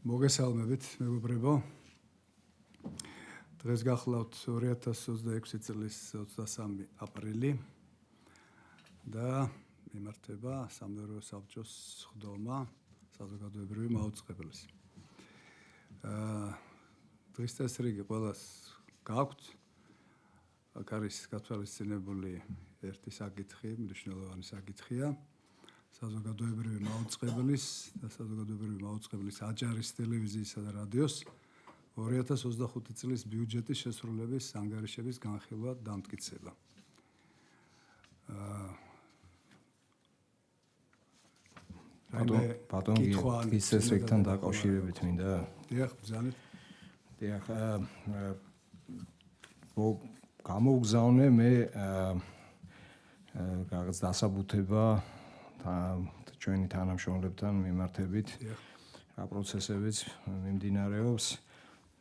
მოგესალმებით, მეგობრებო. დღეს გახლავთ 2026 წლის 23 აპრილი და მიმართება სამთავრობო საბჭოს ხდომა საზოგადოებრივი მაუწყებლის. დღის წესრიგი ყველას გაქვთ. აქ არის გათვალისწინებული ერთი საკითხი, მნიშვნელოვანი საკითხია. საზოგადოებრივი მაუწყებლის და საზოგადოებრივი მაუწყებლის აჭარის ტელევიზიისა და რადიოს 2025 წლის ბიუჯეტის შესრულების ანგარიშების განხილვა დამტკიცება. ბატონი ის წესრიგთან დაკავშირებით მინდა. დიახ, ბრძანეთ. დიახ, გამოგზავნე მე რაღაც დასაბუთება ჩვენი თანამშრომლებთან მიმართებით რა პროცესებიც მიმდინარეობს.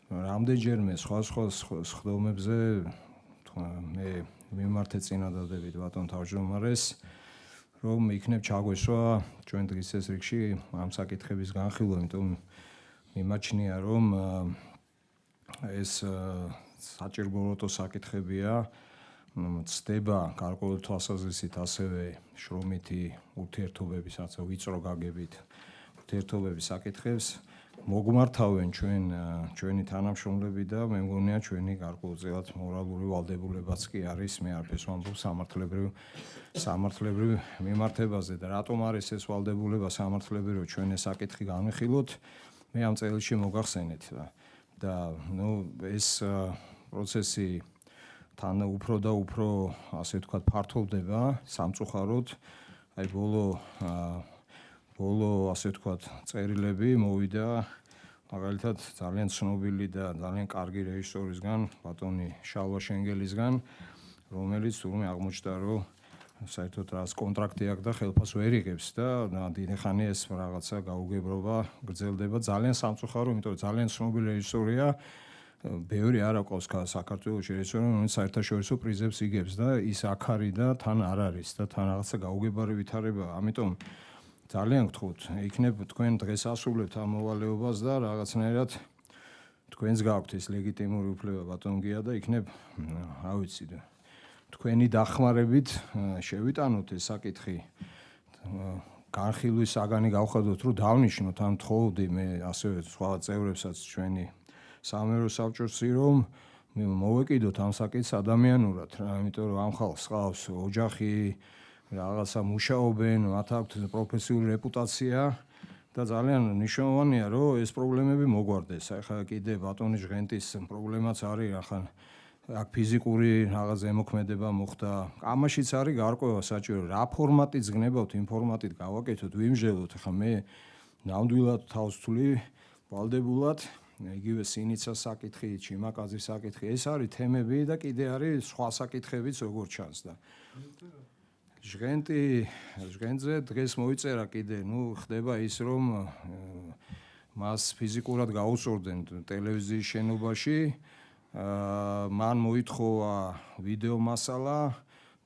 რამდენჯერმე სხვა სხდომებზე მე მიმართე წინადადებით ბატონ თავმჯდომარეს, რომ იქნებ ჩაგვესვა ჩვენ დღის წესრიგში ამ საკითხების განხილვა, იმიტომ მიმაჩნია, რომ ეს საჭიროებო საკითხებია. ცდება გარკვეული თვალსაზრისით ასევე შრომითი ურთიერთობების, ასე ვიწრო გაგებით ურთიერთობების საკითხებს მოგმართავენ ჩვენი თანამშრომლები და მე მგონია ჩვენი გარკვეულწილად მორალური ვალდებულებაც კი არის. მე არაფერს ვამბობ სამართლებრივ მიმართებაზე და რატომ არის ეს ვალდებულება სამართლებრივი, ჩვენ ეს საკითხი განვიხილოთ, მე ამ წელიწადში მოგახსენეთ და ეს პროცესი თან უფრო და უფრო, ასე ვთქვათ, ფართოვდება სამწუხაროდ. აი ბოლო ასე ვთქვათ, წერილები მოვიდა მაგალითად ძალიან ცნობილი და ძალიან კარგი რეჟისორისგან, ბატონი შალვა შენგელისგან, რომელიც თურმე აღმოჩნდა, რომ საერთოდ რას კონტრაქტი აქვს და ხელფას ვერ იღებს და დიდი ხანი ეს რაღაცა გაუგებრობა გრძელდება. ძალიან სამწუხარო, იმიტომ რომ ძალიან ცნობილი რეჟისორია. ბევრი არ აქვს საქართველოში რეჟისორი, რომელიც საერთაშორისო პრიზებს იგებს და ის აქ არის და თან არ არის და თან რაღაცა გაუგებარი ვითარებაა. ამიტომ ძალიან გთხოვთ, იქნებ თქვენ დღეს ასრულებთ ამ მოვალეობას და რაღაცნაირად თქვენს გაქვთ ეს ლეგიტიმური უფლება ბატონგია და იქნებ, რა ვიცი, თქვენი დახმარებით შევიტანოთ ეს საკითხი. განხილვის საგანი გავხადოთ, რომ დავნიშნოთ ამ თხოვდი მე ასევე სხვა წევრებსაც ჩვენი სამთავრობო საბჭოს, რომ მოვეკიდოთ ამ საკითხს ადამიანურად, იმიტომ რომ ამ ხალხს ყავს ოჯახი, რაღაცა მუშაობენ, მათ აქვთ პროფესიული რეპუტაცია და ძალიან მნიშვნელოვანია, რომ ეს პრობლემები მოგვარდეს. ახლა კიდე ბატონი ჟღენტის პრობლემაც არის, ახლა აქ ფიზიკური რაღაც ზემოქმედება მოხდა. ამაშიც არის გარკვევა საჭირო, რა ფორმატით გნებავთ, იმ ფორმატით გავაკეთოთ, ვიმჟელოთ. ახლა მე ნამდვილად თავს ვთვლი ვალდებულად იგივე სინიცას საკითხი, ჩიმაკაძის საკითხი, ეს არის თემები და კიდე არის სხვა საკითხებიც როგორც ჩანს და ჟღენტზე დღეს მოიწერა კიდე, ხდება ის, რომ მას ფიზიკურად გაუწორდნენ ტელევიზიის შენობაში, მან მოითხოვა ვიდეო მასალა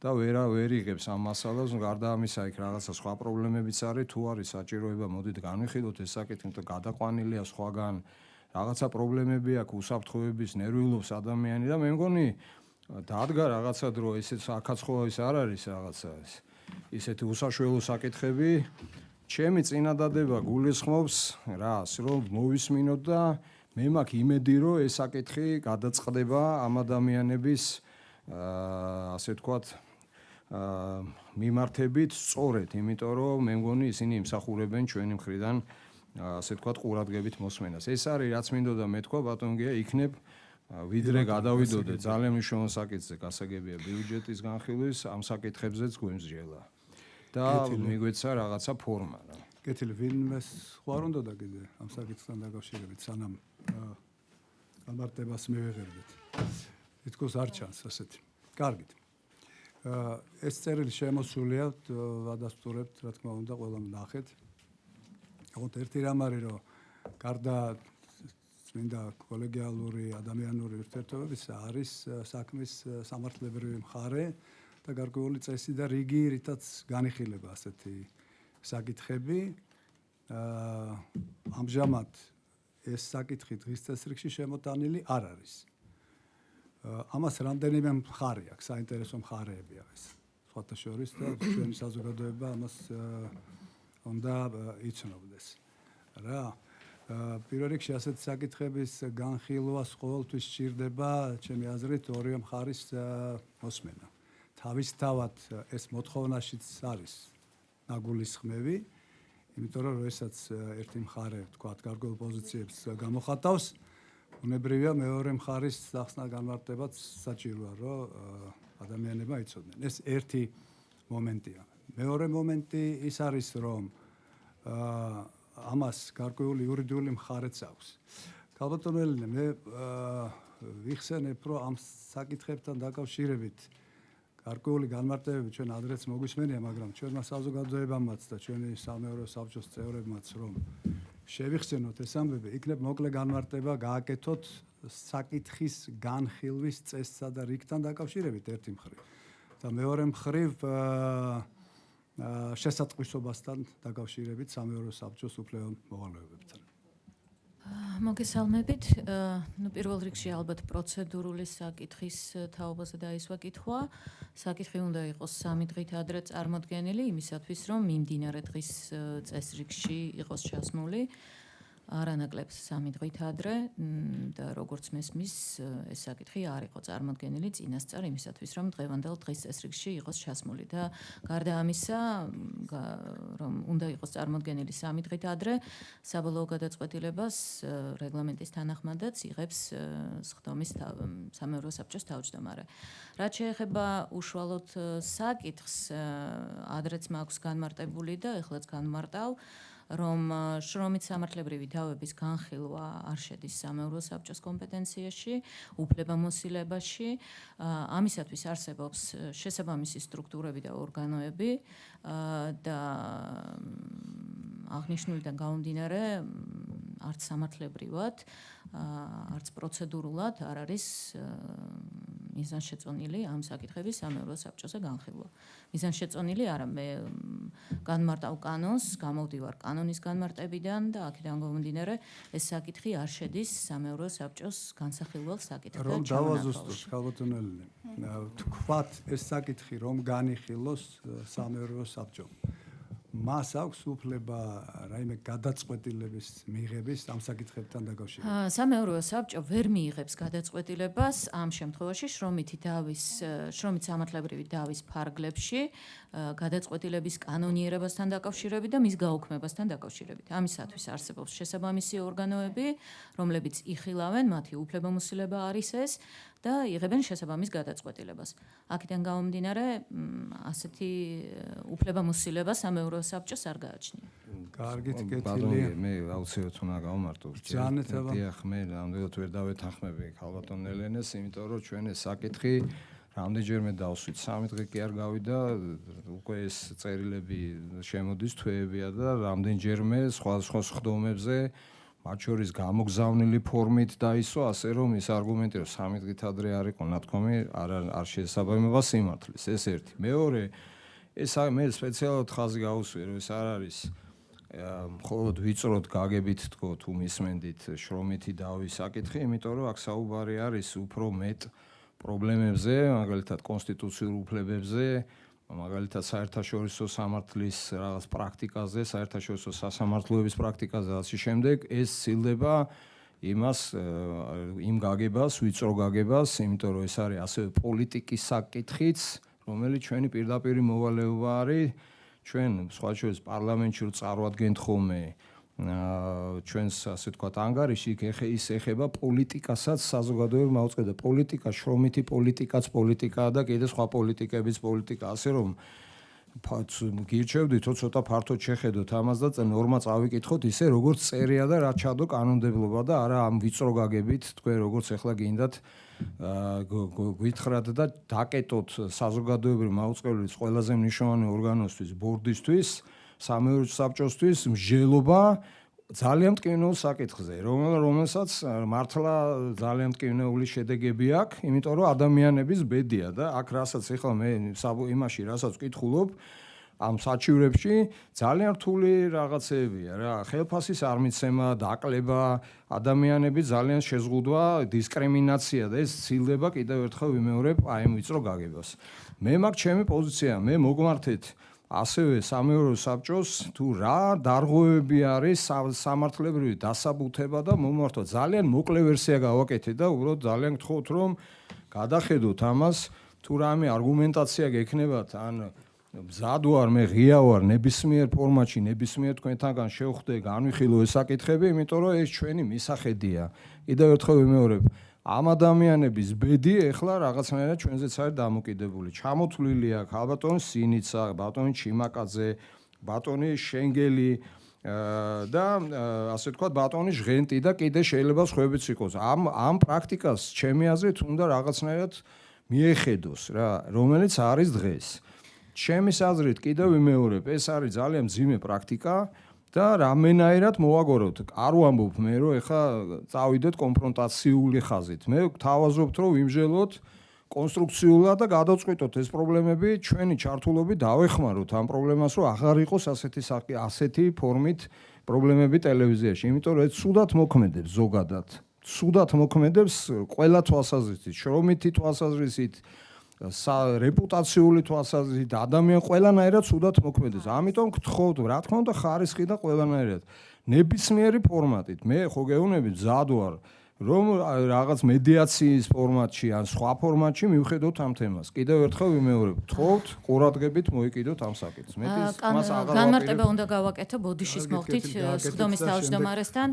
და ვერ იღებს ამ მასალას, გარდა ამისა იქ რაღაცა სხვა პრობლემებიც არის, თუ არის საჭიროება, მოდით განვიხილოთ ეს საკითხი, იმიტომ გადაყვანილია სხვაგან რაღაცა პრობლემები აქვს, უსაფრთხოების, ნერვიულობს ადამიანი და მე მგონი დადგა რაღაცა დრო, ესეც აქაც ხო ის არ არის რაღაცა ისეთი უსაშველო საკითხები. ჩემი წინადადება გულისხმობს რას, რომ მოვისმინოთ და მე მაქვს იმედი, რომ ეს საკითხი გადაწყდება ამ ადამიანების ასე ვთქვათ მიმართებით სწორედ, იმიტომ რომ მე მგონი ისინი იმსახურებენ ჩვენი მხრიდან ასე ვთქვათ ყურადღებით მოსმენას. ეს არის რაც მინდოდა მეთქვა ბატონგია, იქნებ ვიდრე გადავიდოდეთ ძალიან მნიშვნელოვან საკითხზე, გასაგებია ბიუჯეტის განხილვის, ამ საკითხებზეც გვემსჯელა და მიგვეცა რაღაცა ფორმა რა. კეთილი, ვინმე სხვა არ უნდა კიდე ამ საკითხთან დაკავშირებით, სანამ გამარტებას მივიღებდით. თითქოს არ ჩანს ასეთი. კარგით. ეს წერილი შემოსულია, ვადასტურებთ, რა თქმა უნდა, ყველამ ნახეთ. ოღონდ ერთი რამ არის, რომ გარდა წმინდა კოლეგიალური ადამიანური ურთიერთობებისა არის საქმის სამართლებრივი მხარე და გარკვეული წესი და რიგი, რითაც განიხილება ასეთი საკითხები. ამჟამად ეს საკითხი დღის წესრიგში შემოტანილი არ არის. ამას რამდენიმე მხარე აქვს, საინტერესო მხარეები აქვს. სხვათა შორის და ჩვენი საზოგადოება ამას უნდა იცნობდეს. რა პირველ რიგში ასეთი საკითხების განხილვას ყოველთვის სჭირდება, ჩემი აზრით, ორივე მხარის მოსმენა. თავისთავად ეს მოთხოვნაშიც არის ნაგულისხმევი, იმიტომ რომ როდესაც ერთი მხარე, თქვათ, გარკვეულ პოზიციებს გამოხატავს, უნებრივია მეორე მხარის სახსნა განმარტებაც საჭიროა, რომ ადამიანებმა იცოდნენ. ეს ერთი მომენტია. მეორე მომენტი ის არის, რომ ამას გარკვეული იურიდიული მხარეც აქვს. ქალბატონელინე, მე ვიხსენებ, რომ ამ საკითხებთან დაკავშირებით გარკვეული განმარტებები ჩვენ ადრეც მოგვისმენია, მაგრამ ჩვენმა საზოგადოებამაც და ჩვენი სამეურვეო საბჭოს წევრებმაც რომ შევიხსენოთ ეს ამბები, იქნებ მოკლე განმარტება გააკეთოთ საკითხის განხილვის წესსა და რიგთან დაკავშირებით ერთი მხრივ. და მეორე მხრივ შესატყვისობასთან დაკავშირებით სამეურვეო საბჭოს უფლებამ მოვალეობებთან. მოგესალმებით. პირველ რიგში ალბათ პროცედურული საკითხის თაობაზე დაისვა კითხვა. საკითხი უნდა იყოს 3 დღით ადრე წარმოდგენილი, იმისათვის რომ მიმდინარე დღის წესრიგში იყოს ჩასმული. არანაკლებს 3 დღით ადრე და როგორც მესმის ეს საკითხი არ იყო წარმოდგენილი წინასწარ იმისათვის რომ დღევანდელ დღის წესრიგში იყოს ჩასმული და გარდა ამისა რომ უნდა იყოს წარმოდგენილი 3 დღით ადრე საბოლოო გადაწყვეტილებას რეგლამენტის თანახმადაც იღებს სხდომის სამეურვეო საბჭოს თავმჯდომარე. რაც შეეხება უშუალოდ საკითხს ადრეც მაქვს განმარტებული და ეხლაც განმარტავ რომ შრომით სამართლებრივი დავების განხილვა არ შედის სამეურვეო საბჭოს კომპეტენციაში, უფლებამოსილებაში. ამისათვის არსებობს შესაბამისი სტრუქტურები და ორგანოები და აღნიშნულიდან გამომდინარე არც სამართლებრივად, არც პროცედურულად არ არის მიზანშეწონილი ამ საკითხების სამეურვეო საბჭოზე განხილვა. მიზანშეწონილი არა, მე განმარტავ კანონს, გამოვდივარ კანონის განმარტებიდან და აქედან გამომდინარე ეს საკითხი არ შედის სამეურვეო საბჭოს განსახილველ საკითხთა რომ დავაზუსტოთ, ქალბატონელინე, თქვათ ეს საკითხი რომ განიხილოს სამეურვეო საბჭომ. მას აქვს უფლება რაიმე გადაწყვეტილების მიღების ამ საკითხებთან დაკავშირებით. სამეურვეო საბჭო ვერ მიიღებს გადაწყვეტილებას ამ შემთხვევაში შრომით სამართლებრივი დავის ფარგლებში გადაწყვეტილების კანონიერებასთან დაკავშირებით და მის გაუქმებასთან დაკავშირებით. ამისათვის არსებობს შესაბამისი ორგანოები, რომლებიც იხილავენ, მათი უფლებამოსილება არის ეს და იღებენ შესაბამის გადაწყვეტილებას. აქედან გამომდინარე, ასეთი უფლებამოსილება სამეურვეო საბჭოს არ გააჩნია. კარგით, კეთილია. მე აუცილებლად უნდა გავმარტო. დიახ, მე ნამდვილად ვერ დავეთანხმები ქალბატონ ელენეს, იმიტომ რომ ჩვენ ეს საკითხი რამდენჯერმე დავსვით, 3 დღე კი არ გავიდა, უკვე ეს წერილები შემოდის თვეებია და რამდენჯერმე სხვა სხდომებზე მათ შორის გამოგზავნილი ფორმით დაისვა, ასე რომ ის არგუმენტი რომ 3 დღით ადრე არ იყო ნათქვამი, არ შესაბამება სიმართლეს. ეს ერთი. მეორე, მე სპეციალურად ხაზი გავუსვი, რომ ეს არ არის მხოლოდ ვიწროდ გაგებით თქო თუ მისმენდით შრომითი დავის საკითხი, იმიტომ რომ აქ საუბარი არის უფრო მეტ პრობლემებზე, მაგალითად კონსტიტუციურ უფლებებზე, მაგალითად საერთაშორისო სამართლის რაღაც პრაქტიკაზე, საერთაშორისო სასამართლოების პრაქტიკაზე და ასე შემდეგ, ეს ცილდება იმ გაგებას, ვიწრო გაგებას, იმიტომ რომ ეს არის ასევე პოლიტიკის საკითხიც, რომელიც ჩვენი პირდაპირი მოვალეობა არის, ჩვენ სხვა შორის პარლამენტში რო წარვადგენთ ხოლმე ჩვენს ასე ვთქვათ ანგარიში, ის ეხება პოლიტიკასაც საზოგადოებამ აუწყდა პოლიტიკა, შრომითი პოლიტიკაც პოლიტიკაა და კიდე სხვა პოლიტიკების პოლიტიკა, ასე რომ გირჩევდით, რომ ცოტა ფართოდ შეხედოთ ამას და ნორმა წავიკითხოთ ისე, როგორც წერია და რაც ჩადო კანონმდებლობა და არა ამ ვიწრო გაგებით, თქვენ როგორც ახლა გინდათ გვითხრათ და დაკეტოთ საზოგადოებრივი მაუწყებლის ყველაზე მნიშვნელოვანი ორგანოსთვის, ბორდისთვის, სამეურვეო საბჭოსთვის მსჯელობა ძალიან მტკივნეულ საკითხზე, რომელსაც მართლა ძალიან მტკივნეული შედეგები აქვს, იმიტომ რომ ადამიანების ბედია და აქ რასაც ახლა მე იმაში რასაც ვკითხულობ, ამ საჩივრებში ძალიან რთული რაღაცებია რა. ხელფასის არ მიცემა, დაკლება, ადამიანები ძალიან შეზღუდვა, დისკრიმინაცია და ეს ცილდება კიდევ ერთხელ ვიმეორებ აი ამ ვიწრო გაგებას. მე მაქვს ჩემი პოზიცია, მე მოგმართეთ ასევე სამეურვეო საბჭოს თუ რა დარღვევები არის სამართლებრივი დასაბუთება და მომართვა ძალიან მოკლე ვერსია გავაკეთეთ და უბრალოდ ძალიან გთხოვთ რომ გადახედოთ ამას თუ რამე არგუმენტაცია გექნებათ ან მზად ვარ მე ღია ვარ ნებისმიერ ფორმატში ნებისმიერ თქვენთანგან შევხვდე განვიხილო ეს საკითხები იმიტომ რომ ეს ჩვენი მისახედია კიდევ ერთხელ ვიმეორებ ამ ადამიანების ბედი ეხლა რაღაცნაირად ჩვენზეც არის დამოკიდებული. ჩამოთვლილი აქვს ბატონი სინიცა, ბატონი ჩიმაკაძე, ბატონი შენგელი და ასე ვთქვათ ბატონი ჟღენტი და კიდე შეიძლება სხვაებიც იყოს. ამ პრაქტიკას ჩემი აზრით უნდა რაღაცნაირად მიეხედოს რა, რომელიც არის დღეს. ჩემის აზრით კიდევ ვიმეორებ, ეს არის ძალიან მძიმე პრაქტიკა. და რამენაირად მოვაგოროთ. არ ვამბობ მე რომ ეხა წავიდეთ კონფრონტაციული ხაზით. მე გთავაზობთ რომ ვიმჟელოთ კონსტრუქციულად და გადავწყვიტოთ ეს პრობლემები ჩვენი ჩართულობით დავეხმაროთ ამ პრობლემას რომ აღარ იყოს ასეთი ფორმით პრობლემები ტელევიზიაში. იმიტომ რომ ეს ცუდად მოქმედებს ზოგადად. ცუდად მოქმედებს ყველა თვალსაზრისით, შრომითი თვალსაზრისით რეპუტაციული თვალსაზრისით ადამიან ყველანაირად ცუდად მოქმედებს. ამიტომ გთხოვთ, რა თქმა უნდა, ხარისხი და ყველანაირად. ნებისმიერი ფორმატით. მე ხო გეუბნებით მზად ვარ, რომ რაღაც მედიაციის ფორმატში ან სხვა ფორმატში მივხედოთ ამ თემას. კიდევ ერთხელ ვიმეორებ, გთხოვთ, ყურადღებით მოიკიდოთ ამ საკითხს. მეტის მას აღარ განმარტება უნდა გავაკეთო ბოდიშის მოხდით სხდომის თავმჯდომარესთან.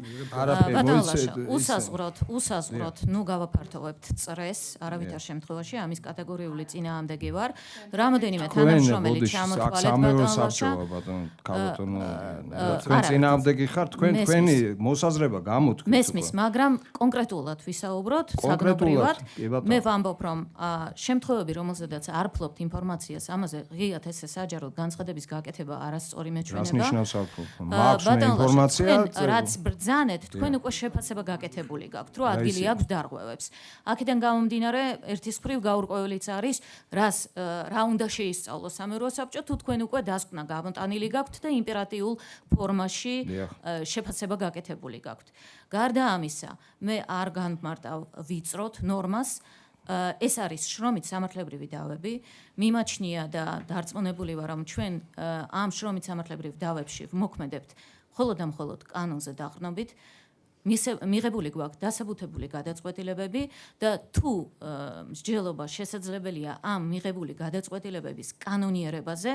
უსაზღვროთ, ნუ გავაფართოვებთ წრეს, არავითარ შემთხვევაში ამის კატეგორიული წინააღმდეგი ვარ. რამოდენიმე თანამშრომელი ჩამოთვალეთ ბატონო. თქვენ წინააღმდეგი ხართ, თქვენი მოსაზრება გამოთქვით. მესმის, მაგრამ კონკრეტულად ვისაუბროთ, საგნობრივად. მე ვამბობ, რომ შემთხვევები, რომელზედაც არ ფლობთ ინფორმაციას, ამაზე ღიათ ესე საჯაროდ განცხადების გაკეთება არასწორი მეჩვენება. რას ნიშნავს არ ფლობთ? მაქვს ინფორმაცია, რაც ბრძანეთ, თქვენ უკვე შეფასება გაკეთებული გაქვთ, რომ ადგილი აქვს დარღვევებს. აქედან გამომდინარე, ერთის მხრივ გაურკვეველიც არის, რა უნდა შეისწავლოს სამეურვეო საბჭო, თუ თქვენ უკვე დასკვნა გამოტანილი გაქვთ და იმპერატიულ ფორმაში შეფასება გაკეთებული გაქვთ. გარდა ამისა, მე არ განმარტავ ვიწროთ ნორმას. ეს არის შრომით სამართლებრივი დავები. მიმაჩნია და დარწმუნებული ვარ, რომ ჩვენ ამ შრომით სამართლებრივ დავებში ვმოქმედებთ მხოლოდ და მხოლოდ კანონზე დაყრდნობით. მიღებული გვაქვს დასაბუთებული გადაწყვეტილებები და თუ მსჯელობა შესაძლებელია ამ მიღებული გადაწყვეტილებების კანონიერებაზე,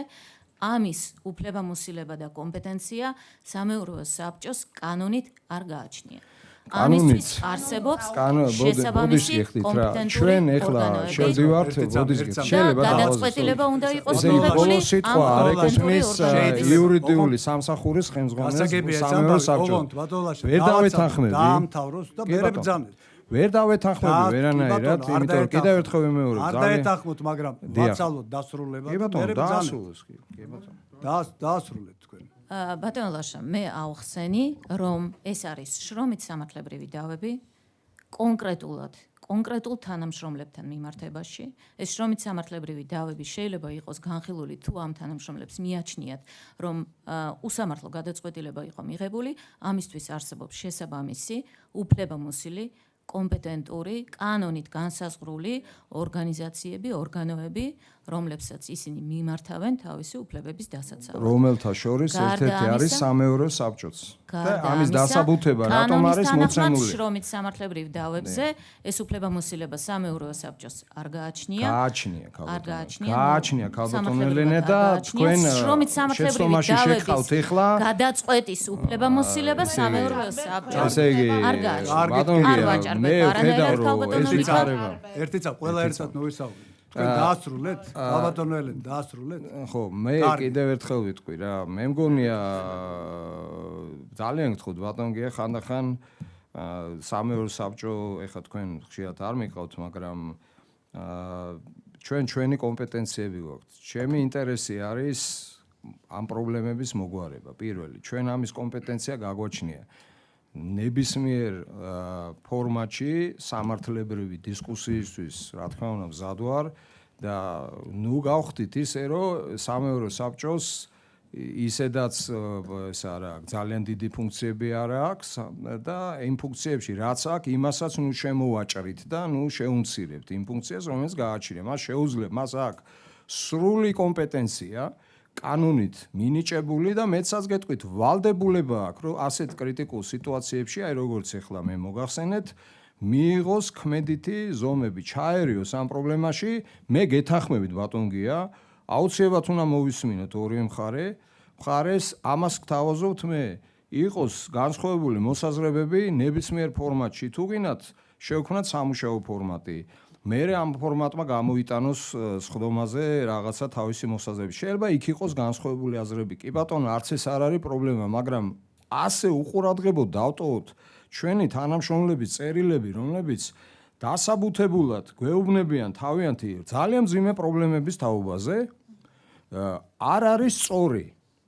ამის უფლებამოსილება და კომპეტენცია სამეურვეო საბჭოს კანონით არ გააჩნია. ამისთვის არსებობს შესაბამისი კომპეტენტური ჩვენ ეხლა შევდივართ ბოდიშს შეიძლება გადაწყვეტილება უნდა იყოს მიღებული სიტყვა არ ეკუთვნის იურიდიული სამსახურის ხელმძღვანელს სამეურვეო საბჭოს ვერ დავეთანხმები დაამთავროს და მე ბრძანეთ ვერ დავეთანხმები ვერანაირად იმიტომ რომ კიდევ ერთხელ ვიმეორებ არ დაეთანხმოთ მაგრამ ვაცალოთ დასრულება კი ბატონო დაასრულოს კი ბატონო დაასრულეთ თქვენ ბატონო ლაშა, მე ავხსენი, რომ ეს არის შრომით სამართლებრივი დავები კონკრეტულ თანამშრომლებთან მიმართებაში. ეს შრომით სამართლებრივი დავები შეიძლება იყოს განხილული თუ ამ თანამშრომლებს მიაჩნიათ, რომ უსამართლო გადაწყვეტილება იყო მიღებული, ამისთვის არსებობს შესაბამისი უფლებამოსილი კომპეტენტური, კანონით განსაზღვრული ორგანიზაციები, ორგანოები, რომლებსაც ისინი მიმართავენ თავისი უფლებების დასაცავად. რომელთა შორის ერთ-ერთი არის სამეურვეო საბჭოც. და ამის დასაბუთება რატომ არის მოცემული? შრომით სამართლებრივ დავებზე ეს უფლებამოსილება სამეურვეო საბჭოს არ გააჩნია. გააჩნია ქალბატონო ელენე და თქვენ შრომით სამართლებრივი დავების გადაწყვეტის უფლებამოსილება სამეურვეო საბჭოს არ გააჩნია. მე ვხედავ რომ ეს ვითარება ერთი წა ყველა ერთად მოვისაუბრეთ თქვენ დაასრულეთ ქალბატონო ელენე დაასრულეთ ხო მე კიდევ ერთხელ ვიტყვი რა მე მგონია ძალიან გთხოვთ ბატონ გია ხანდახან სამეურვეო საბჭო ეხა თქვენ ხშირად არ მიყავთ მაგრამ ჩვენი კომპეტენციები გვაქვს ჩემი ინტერესი არის ამ პრობლემების მოგვარება პირველი ჩვენ ამის კომპეტენცია გაგვაჩნია ნებისმიერ ფორმატში სამართლებრივი დისკუსიისთვის, რა თქმა უნდა, მზად ვარ და ნუ გავხდით ისე რომ სამეურვეო საბჭოს ისედაც ეს არა ძალიან დიდი ფუნქციები არ აქვს და იმ ფუნქციებში რაც აქვს იმასაც ნუ შემოვაჭრით და ნუ შეუნცირებთ იმ ფუნქციას რომელიც გააჩნია მას შეუძლებ მას აქვს სრული კომპეტენცია კანონით მინიჭებული და მეცაც გეტყვით ვალდებულება აქვს რომ ასეთ კრიტიკულ სიტუაციებში აი როგორც ახლა მე მოგახსენეთ მიიღოს ქმედითი ზომები ჩაერიოს ამ პრობლემაში მე გეთანხმებით ბატონ გია აუცილებლად უნდა მოვისმინოთ ორივე მხარეს ამას გთავაზობთ მე იყოს განსხვავებული მოსაზრებები ნებისმიერ ფორმატში თუ გინდათ შევქმნათ სამუშაო ფორმატი მე ამ ფორმატმა გამოიტანოს სხდომაზე რაღაცა თავისი მოსაზრებები შეიძლება იქ იყოს განსხვავებული აზრები კი ბატონო არც ეს არ არის პრობლემა მაგრამ ასე უყურადღებოდ დავტოვოთ ჩვენი თანამშრომლების წერილები რომლებიც დასაბუთებულად გვეუბნებიან თავიანთი ძალიან მძიმე პრობლემების თაობაზე არ არის სწორი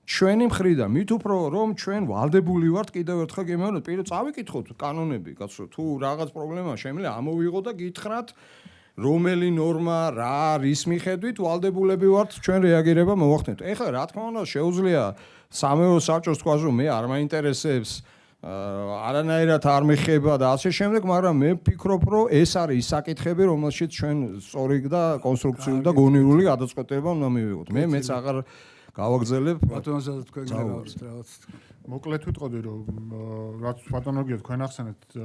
ჩვენი მხრიდან მით უფრო რომ ჩვენ ვალდებული ვართ კიდევ ერთხელ გემოვნოთ პირდაპირ წავიკითხოთ კანონები კაცო თუ რაღაც პრობლემა შემიძლია ამოვიღოთ და გითხრათ რომელი ნორმა რა არის მიხედვით ვალდებულები ვართ ჩვენ რეაგირება მოვახდენთ ეხლა რა თქმა უნდა შეუძლია სამეურვეო საბჭოს თქვას რომ მე არ მაინტერესებს არანაირად არ მეხება და ასე შემდეგ მაგრამ მე ვფიქრობ რომ ეს არის ის საკითხები რომელშიც ჩვენ სწორი და კონსტრუქციული და გონივრული გადაწყვეტილება უნდა მივიღოთ მეც აღარ გავაგზელებ ბატონსაც თქვენ გავართ რაღაც მოკლედ ვიტყოდი რომ რაც ბატონო გია თქვენ ახსენეთ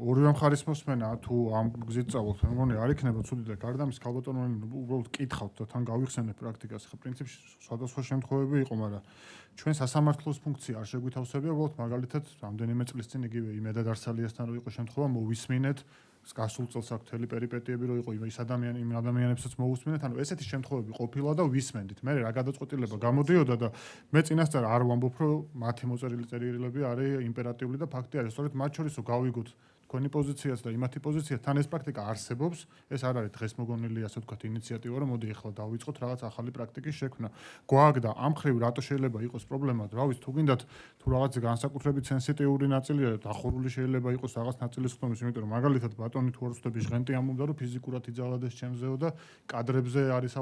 ორივე მხარის მოსმენა თუ ამ გზით წავთ მე მგონი არ იქნება ცუდი და გარდა მის ქალბატონო უბრალოდ კითხავთ და თან გავიხსენებ პრაქტიკას ხა პრინციპში სხვადასხვა შემთხვევები იყო მაგრამ ჩვენ სასამართლოს ფუნქცია არ შეგვითავსებია უბრალოდ მაგალითად რამდენიმე წლის წინ იგივე იმედად არსალიასთან რო იყო შემთხვევა მოვისმინეთ გასულ წელს აქ მთელი პერიპეტიები რო იყო ის იმ ადამიანებსაც მოусმინეთ ანუ ესეთი შემთხვევები ყოფილა და ვისმენდით მე რა გადაწყვეტილება გამოდიოდა და მე წინასწარ არ ვამბობ რომ მათი მოწერილი წერილები არის იმპერატიული და ფაქტი არის სწორედ მათ შორისო გავიგოთ თქვენი პოზიციაც და იმათი პოზიცია თან ეს პრაქტიკა არსებობს ეს არ არის დღეს მოგონილი ასე ვთქვათ ინიციატივა რომ მოდი ახლა დავიწყოთ რაღაც ახალი პრაქტიკის შექმნა გვაქვს ამ ხრივ რატო შეიძლება იყოს პრობლემა რა ვიცი თუ გინდათ თუ რაღაც განსაკუთრებით სენსიტიური ნაწილია დახურული შეიძლება იყოს რაღაც ნაწილის ხდომის იმიტომ რომ მაგალითად ბატონი თუ არ ვწდები ჟღენტი ამბობდა რომ ფიზიკურად იძალადეს ჩემზეო და კადრებზე არის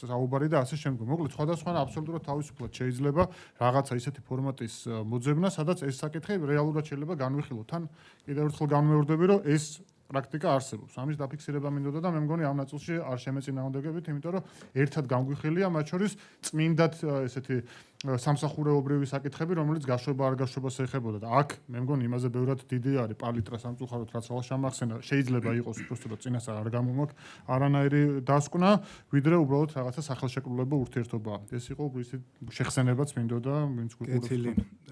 საუბარი და ასე შემდეგ მოკლედ სხვადასხვა აბსოლუტურად თავისუფლად შეიძლება რაღაცა ისეთი ფორმატის მოძებნა სადაც ეს საკითხი რეალურად შეიძლება განვიხილოთ თან კიდევ ერთხელ განმეორდები რომ ეს პრაქტიკა არსებობს. ამის დაფიქსირება მინდოდა და მე მგონი ამ ნაწილში არ შემეწინააღმდეგებით, იმიტომ რომ ერთად გამგვიხილია მათ შორის წმინდად ესეთი სამსახურეობრივი საკითხები, რომელიც გაშვება არ გაშვებას ეხებოდა და აქ მე მგონი იმაზე ბევრად დიდი არის პალიტრა სამწუხაროდ რაც ახლა შემახსენა, შეიძლება იყოს უბრალოდ წინასწარ არ გამომაქვს არანაირი დასკვნა, ვიდრე უბრალოდ რაღაცა სახელშეკრულებო ურთიერთობა. ეს იყო ისე შეხსენებაც მინდოდა, ვინც კეთილი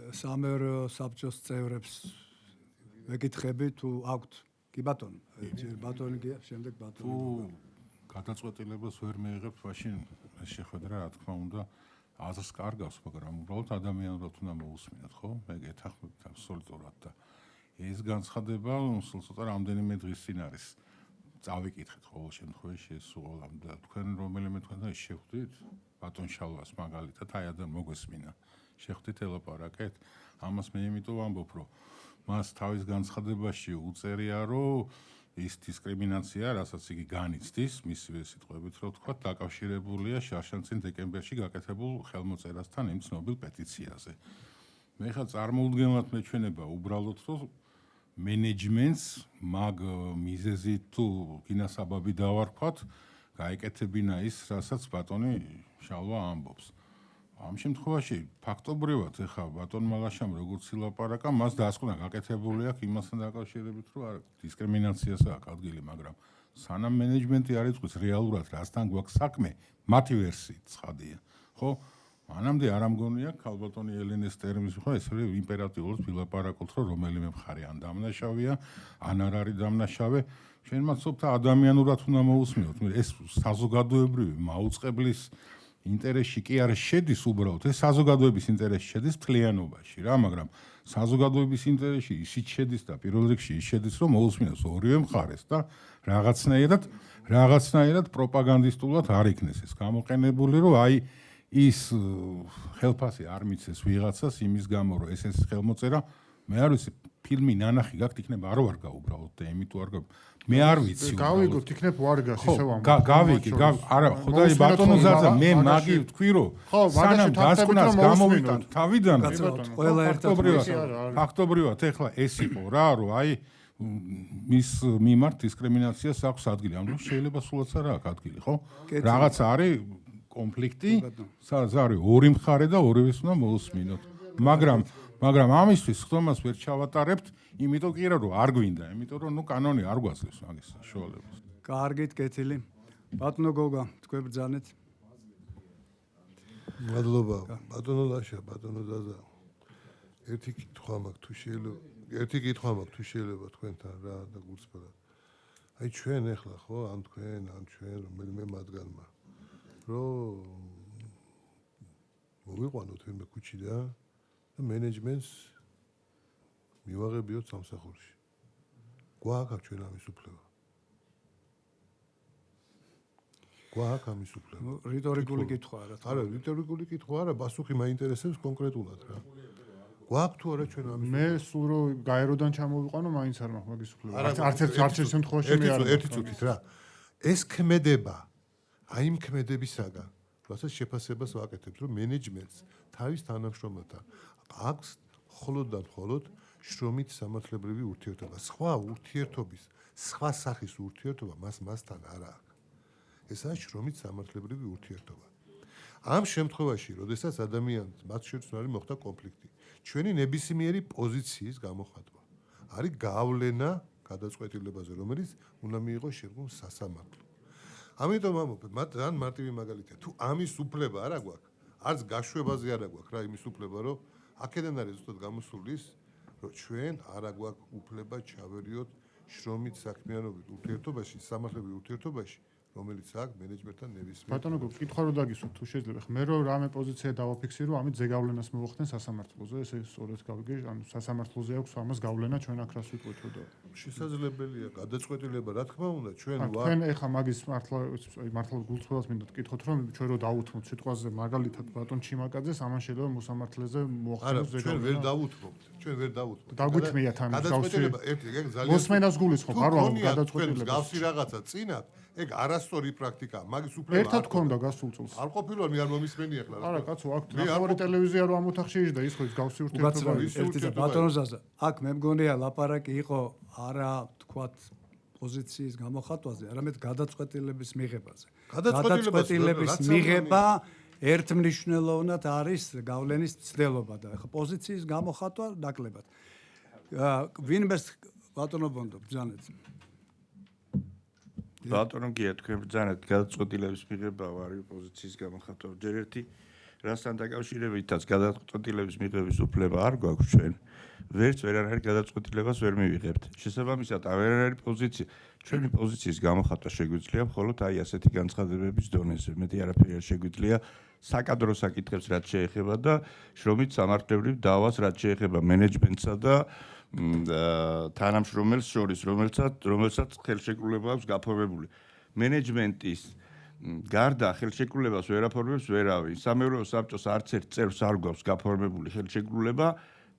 სამეურვეო საბჭოს წევრებს მეკითხები თუ აქვთ კი ბატონო, ბატონი გია, შემდეგ ბატონი. თუ გადაწყვეტილებას ვერ მიიღებთ, მაშინ ეს შეხვედრა რა თქმა უნდა აზრს კარგავს, მაგრამ უბრალოდ ადამიანურად უნდა მოусმინოთ, ხო? მე გეთანხმებით აბსოლუტურად და ეს განცხადება სულ ცოტა რამდენიმე დღის წინ არის. წავიკითხეთ ყოველ შემთხვევაში ეს უყოლამ და თქვენ რომელიმე თქვენთან შეხვდით? ბატონ შალვას მაგალითად, აი ადამ მოგესმინა. შეხვდით ელაპარაკეთ? ამას მე იმიტომ ვამბობ, რომ მას თავის განცხადებაში უწერია, რომ ის დისკრიმინაცია, რასაც იგი განიცდის, მისივე სიტყვებით რო ვთქვა, დაკავშირებულია შარშანწინ დეკემბერში გაკეთებულ ხელმოწერასთან იმ ცნობილ პეტიციაზე. მე ხა წარმოუდგენლად მეჩვენება უბრალოდ, რომ მენეჯმენტს მაგ მიზეზით თუ გინასაბაბი დავარქვათ, გაეკეთებინა ის, რასაც ბატონი შალვა ამბობს. ამ შემთხვევაში ფაქტობრივად ეხა ბატონ მალაშამ როგორც ილაპარაკა, მას დასკვნა გაკეთებული აქვს იმასთან დაკავშირებით, რომ არ დისკრიმინაციას აქვს ადგილი, მაგრამ სანამ მენეჯმენტი არ იწვის რეალურად რასთან გვაქვს საქმე, მათი ვერსიით ცხადია. ხო? მანამდე არ ამგონია ქალბატონი ელენეს ტერმის ხო ეს იმპერატიულად ვილაპარაკოთ, რომ რომელიმე მხარე ან დამნაშავეა, ან არ არის დამნაშავე. ჩვენ მაცობთ ადამიანურად უნდა მოусმინოთ. ეს საზოგადოებრივი მაუწყებლის ინტერესში კი არ შედის უბრალოდ ეს საზოგადოების ინტერესში შედის მთლიანობაში რა მაგრამ საზოგადოების ინტერესში ისიც შედის და პირველ რიგში ის შედის რომ მოусმინოს ორივე მხარეს და რაღაცნაირად პროპაგანდისტულად არ იქნეს ეს გამოყენებული რომ აი ის ხელფასი არ მიცეს ვიღაცას იმის გამო რომ ეს ხელმოწერა მე არ ვიცი ფილმი ნანახი გაქვთ იქნება არ ვარ გაუბრალოდ და იმიტომ არ მე არ ვიცი გავიგოთ იქნებ ვარგას ისევ ამ გავიგე არა ხოდარი ბატონო ზაზა მე მაგი ვთქვი რომ სანამ დასკვნას გამოვიტან თავიდან ყველა ერთად ფაქტობრივად ეხლა ეს იყო რა რომ აი მის მიმართ დისკრიმინაციას აქვს ადგილი ამ დროს შეიძლება სულაც არა აქვს ადგილი ხო რაღაც არის კონფლიქტი სადაც არის ორი მხარე და ორივეს უნდა მოусმინოთ მაგრამ ამისთვის ხდომას ვერ ჩავატარებთ იმიტომ კი რა რომ არ გვინდა იმიტომ რომ ნუ კანონი არ გვაძლევს მაგის საშუალებას კარგით კეთილი ბატონო გოგა თქვენ ბრძანეთ მადლობა ბატონო ლაშა ბატონო ზაზა ერთი კითხვა მაქვს თუ შეიძლება თქვენთან რა და გულწრფელად აი ჩვენ ახლა ხო ან თქვენ ან ჩვენ რომელიმე მათგანმა რომ მოვიყვანოთ ვინმე ქუჩიდან და მენეჯმენტს მივაღებიოთ სამსახურში. გვაქვს ჩვენ ამის უფლება. გვაქვს ამის უფლება. რიტორიკული კითხვაა რა. არა, რიტორიკული კითხვა არა, პასუხი მაინტერესებს კონკრეტულად რა. გვაქვს თუ არა ჩვენ ამის მე სულ რომ გაეროდან ჩამოვიყვანო, მაინც არ მაქვს მაგის უფლება. არც ერთ შემთხვევაში მე არ ერთი წუთით რა. ეს ქმედება აი იმ ქმედებისაგან, რასაც შეფასებას ვაკეთებთ, რომ მენეჯმენტს თავის თანამშრომელთან აქვს მხოლოდ და მხოლოდ შრომით სამართლებრივი ურთიერთობა. სხვა ურთიერთობის, სხვა სახის ურთიერთობა მასთან არ აქვს. ესაა შრომით სამართლებრივი ურთიერთობა. ამ შემთხვევაში, როდესაც ადამიანს მათ შორის არის მოხდა კონფლიქტი, ჩვენი ნებისმიერი პოზიციის გამოხატვა არის გავლენა გადაწყვეტილებაზე, რომელიც უნდა მიიღოს შეგულ სასამართლო. ამიტომ ამობ, ძალიან მარტივი მაგალითია, თუ ამის უფლება არა გვაქვს, არც გაშვებაზე არა გვაქვს რა იმის უფლება, რომ აქედან არის ზუსტად გამოსული ის, რომ ჩვენ არა გვაქვს უფლება ჩავერიოთ შრომით საქმიანობით ურთიერთობაში, სამართლებრივ ურთიერთობაში, რომელიც აქვს მენეჯმენტთან ნებისმიერ. ბატონო, კითხვა რო დაგისვათ, თუ შეიძლება, მე რომ რამე პოზიცია დავაფიქსირო, ამით ზეგავლენას მოვახდენ სასამართლოზე, ესე სწორედ გავიგე, ანუ სასამართლოზე აქვს ამას გავლენა, ჩვენ აქ რას ვიტყვით რომ შესაძლებელია გადაწყვეტილება, რა თქმა უნდა, ჩვენ ვარ. თქვენ ეხა მაგის მართლა გულწრფელად მინდათ კითხოთ, რომ ჩვენ რო დავუთმოთ სიტყვაზე მაგალითად ბატონ ჩიმაკაძეს, ამან შეიძლება მოსამართლეზე მოახდინოს ჩვენ ზეგავლენა. ვერ დავუთმობთ. დაგვითმიათ ამის გადაწყვეტილება ერთი ეგ ძალიან მოსმენას გულისხმობ, არ ვარ გადაწყვეტილება. გავსი რაღაცა წინათ, ეგ არასწორი პრაქტიკაა. მაგის უფლება ერთად ქონდა გასულ წელს. არ ყოფილა მე არ მომისმენი ახლა. არა, კაცო, აქ ნახევარი ტელევიზია რო ამ ოთახში იჯდა, ის ხო ის გავსი ურთიერთობა ერთი ბატონო ზაზა, აქ მე მგონია ლაპარაკი იყო არა თქვათ პოზიციის გამოხატვაზე, არამედ გადაწყვეტილების მიღებაზე. გადაწყვეტილების მიღება ერთმნიშვნელოვნად არის გავლენის ცდელობა და ახლა პოზიციის გამოხატვა ნაკლებად. ვინმეს ბატონო ბონდო ბრძანეთ. ბატონო გია თქვენ ბრძანეთ გადაწყვეტილების მიღება არის პოზიციის გამოხატვა. ჯერ ერთი რასთან დაკავშირებითაც გადაწყვეტილების მიღების უფლება არ გვაქვს ჩვენ. ვერც ვერანაირ გადაწყვეტილებას ვერ მივიღებთ. შესაბამისად, ვერანაირი პოზიცია, ჩვენი პოზიციის გამოხატვა შეგვიძლია მხოლოდ აი ასეთი განცხადებების დონეზე. მეტი არაფერი არ შეგვიძლია საკადრო საკითხებს რაც შეეხება და შრომით სამართლებრივ დავას რაც შეეხება მენეჯმენტსა და თანამშრომელს შორის, რომელსაც ხელშეკრულება აქვს გაფორმებული. მენეჯმენტის გარდა ხელშეკრულებას ვერ აფორმებს ვერავინ. სამეურვეო საბჭოს არც ერთ წევრს არ გვაქვს გაფორმებული ხელშეკრულება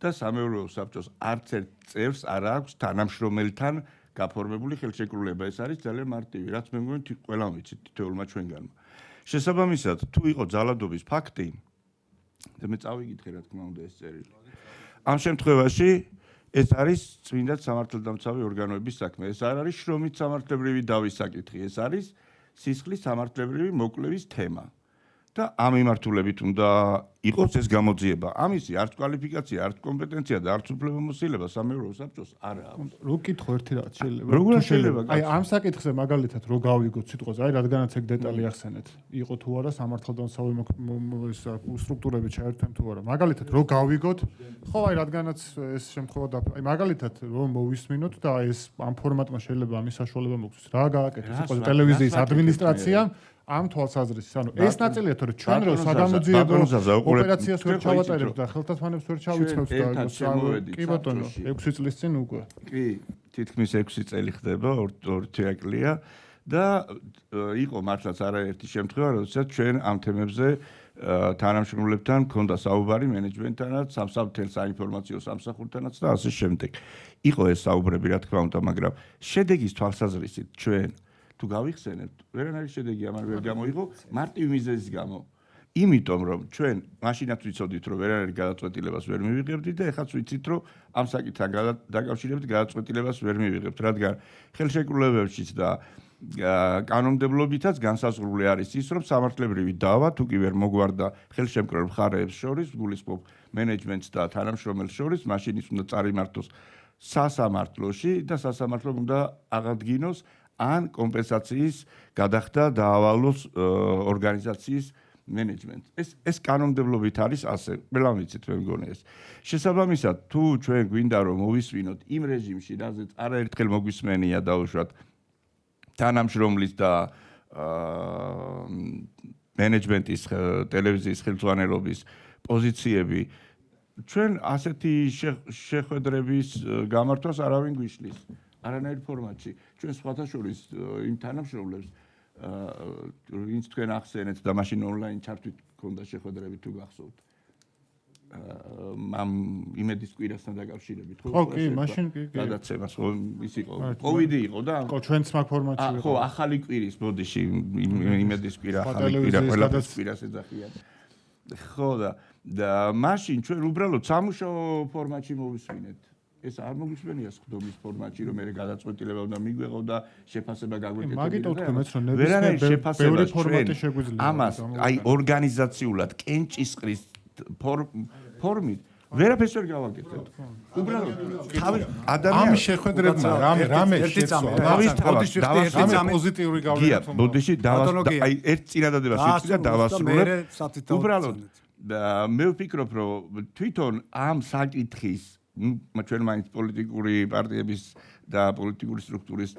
და სამეურვეო საბჭოს არც ერთ წევრს არ აქვს თანამშრომელთან გაფორმებული ხელშეკრულება. ეს არის ძალიან მარტივი, რაც მე მგონი ყველამ ვიცით თითოეულმა ჩვენგანმა. შესაბამისად, თუ იყო ძალადობის ფაქტი და მე წავიკითხე რა თქმა უნდა ეს წერილი. ამ შემთხვევაში ეს არის წმინდა სამართალდამცავი ორგანოების საქმე. ეს არ არის შრომით სამართლებრივი დავის საკითხი, ეს არის სისხლის სამართლებრივი მოკვლევის თემა. და ამ მიმართულებით უნდა იყოს ეს გამოძიება. ამისი არც კვალიფიკაცია, არც კომპეტენცია და არც უფლებამოსილება სამეურვეო საბჭოს არ აქვს. რო კითხო ერთი რაღაც შეიძლება. როგორ შეიძლება? აი ამ საკითხზე მაგალითად რო გავიგოთ სიტყვაზე, აი რადგანაც ეგ დეტალი ახსენეთ. იყო თუ არა სამართალდამცავი სტრუქტურები ჩაერთვენ თუ არა. მაგალითად რო გავიგოთ, ხო აი რადგანაც ეს შემთხვევა და აი მაგალითად რო მოვისმინოთ და ეს ამ ფორმატმა შეიძლება ამის საშუალება მოგცეს. რა გააკეთეს იყო ტელევიზიის ადმინისტრაციამ ამ თვალსაზრისით, ანუ ეს ნაწილია თორე ჩვენ რო საგამოძიებო ოპერაციას ვერ ჩავატარებთ და ხელთათმანებს ვერ ჩავიცმევთ და კი ბატონო 6 წლის წინ უკვე. კი, თითქმის 6 წელი ხდება, ორი თვეაკლია და იყო მართლაც არაერთი შემთხვევა, როდესაც ჩვენ ამ თემებზე თანამშრომლებთან ქონდა საუბარი მენეჯმენტთანაც, საინფორმაციო სამსახურთანაც და ასე შემდეგ. იყო ეს საუბრები, რა თქმა უნდა, მაგრამ შედეგის თვალსაზრისით ჩვენ თუ გავიხსენებთ, ვერანაირი შედეგი ამან ვერ გამოიღო მარტივი მიზეზის გამო. იმიტომ რომ ჩვენ მაშინაც ვიცოდით რომ ვერანაირი გადაწყვეტილებას ვერ მივიღებდით და ეხლაც ვიცით რომ ამ საკითხთან დაკავშირებით გადაწყვეტილებას ვერ მივიღებთ, რადგან ხელშეკრულებებშიც და კანონმდებლობითაც განსაზღვრული არის ის რომ სამართლებრივი დავა თუ კი ვერ მოგვარდა ხელშემკრებელ მხარეებს შორის, გულისხმობ მენეჯმენტს და თანამშრომელს შორის, მაშინ ის უნდა წარიმართოს სასამართლოში და სასამართლომ უნდა აღადგინოს ან კომპენსაციის გადახდა დაავალოს ორგანიზაციის მენეჯმენტ. ეს კანონმდებლობით არის ასე. ყველამ ვიცით მე მგონი ეს. შესაბამისად, თუ ჩვენ გვინდა რომ მოვისვინოთ იმ რეჟიმში, რაზეც არაერთხელ მოგვისმენია დაუშვათ თანამშრომლის და მენეჯმენტის ტელევიზიის ხელმძღვანელობის პოზიციები, ჩვენ ასეთი შეხვედრების გამართვას არავინ გვიშლის. არანაირ ფორმატში. ჩვენ სხვათა შორის იმ თანამშრომლებს ვინც თქვენ ახსენეთ და მაშინ ონლაინ ჩართვით ქონდა შეხვედრები თუ გახსოვთ. ამ იმედის კვირასთან დაკავშირებით ხო? ხო, კი, მაშინ კი. გადაცემას ხო ის იყო. კოვიდი იყო და ხო, ჩვენც მაგ ფორმატში იყო. ხო, ახალი კვირის ბოდიში იმედის კვირა, ახალი კვირა, ყველაფერს კვირას ეძახიან. ხო და მაშინ ჩვენ უბრალოდ სამუშაო ფორმატში მოვისვინეთ. ეს არ მოგვისმენია სხდომის ფორმატში, რომ მე გადაწყვეტილება უნდა მიგვეღო და შეფასება გაგვეკეთებინა. მაგიტო თქვენაც რომ ვერანაირი შეფასება ბევრი ფორმატი შეგვიძლია. ამას აი ორგანიზაციულად კენჭისყრის ფორმით ვერაფერს ვერ გავაკეთებთ. უბრალოდ თავი ადამიანი ამ შეხვედრებმა რამე შეცვალა. რამე პოზიტიური გია, ბოდიში აი ერთ წინადადებას ვიწვი და დავასრულებ. უბრალოდ მე ვფიქრობ, რომ თვითონ ამ საკითხის ჩვენ მაინც პოლიტიკური პარტიების და პოლიტიკური სტრუქტურის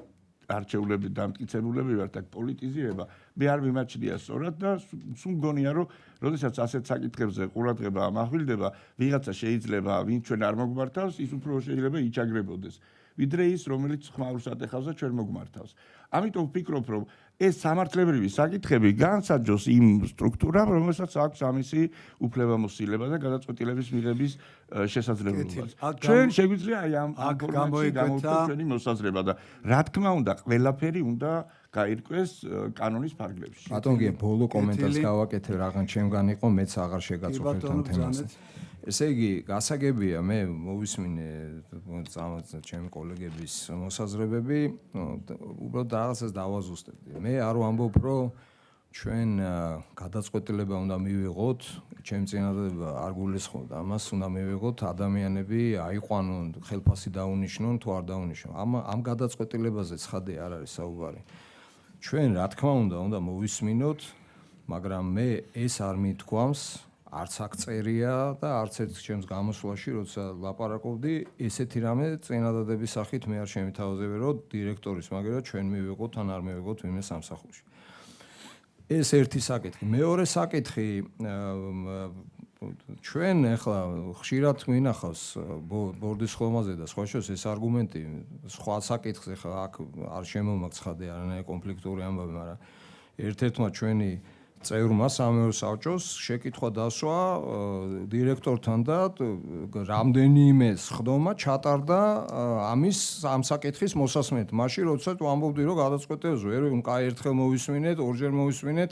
არჩეულები დამტკიცებულები ვართ, აქ პოლიტიზირება მე არ მიმაჩნია სწორად და სულ მგონია რომ როდესაც ასეთ საკითხებზე ყურადღება ამახვილდება, ვიღაცა შეიძლება ვინ ჩვენ არ მოგვმართავს, ის უფრო შეიძლება იჩაგრებოდეს. ვიდრე ის, რომელიც ხმაურს ატეხავს და ჩვენ მოგვმართავს. ამიტომ ვფიქრობ, რომ ეს სამართლებრივი საკითხები განსაჯოს იმ სტრუქტურამ, რომელსაც აქვს ამისი უფლებამოსილება და გადაწყვეტილების მიღების შესაძლებლობა. ჩვენ შეგვიძლია აი ამ ფორმატში გამოვიდეთ ჩვენი მოსაზრება და რა თქმა უნდა, ყველაფერი უნდა გაირკვეს კანონის ფარგლებში. ბატონ გია, ბოლო კომენტარს გავაკეთე, რაღაც ჩემგან იყო, მეც აღარ შეგაწუხებთ ამ თემას. ესე იგი, გასაგებია, მე მოვისმინე ჩემი კოლეგების მოსაზრებები, უბრალოდ რაღაცას დავაზუსტებდი. მე არ ვამბობ, რომ ჩვენ გადაწყვეტილება უნდა მივიღოთ, ჩემი წინადადება არ გულისხმობ ამას, უნდა მივიღოთ ადამიანები, აიყვანონ, ხელფასი დაუნიშნონ თუ არ დაუნიშნონ. ამ გადაწყვეტილებაზე ცხადე არ არის საუბარი. ჩვენ რა თქმა უნდა მოვისმინოთ, მაგრამ მე ეს არ მithქვამს არც აქ წერია და არც ერთ ჩემს გამოსვლაში, როცა ლაპარაკობდი, ესეთი რამე წინადადების სახით მე არ შემითავაზებია, რომ დირექტორის მაგერა ჩვენ მივიღოთ ან არ მივიღოთ ვინმე სამსახურში. ეს ერთი საკითხი. მეორე საკითხი, ჩვენ ახლა ხშირად გვინახავს ბორდის ხომაზე და სხვა შორის ეს არგუმენტი სხვა საკითხზე ხა აქ არ შემომაგცხადე არანაირი კონფლიქტური ამბავი, მაგრამ ერთ-ერთმა ჩვენი წევრმა სამეურნეო საბჭოს შეკითხვა დასვა დირექტორთან და რამდენიმე სხდომა ჩატარდა ამის ამ საკითხის მოსასმენად. მაშინ როცა თუ ამბობდი რომ გადაწყვეტილებას ვერ კაი ერთხელ მოვისმინეთ, ორჯერ მოვისმინეთ,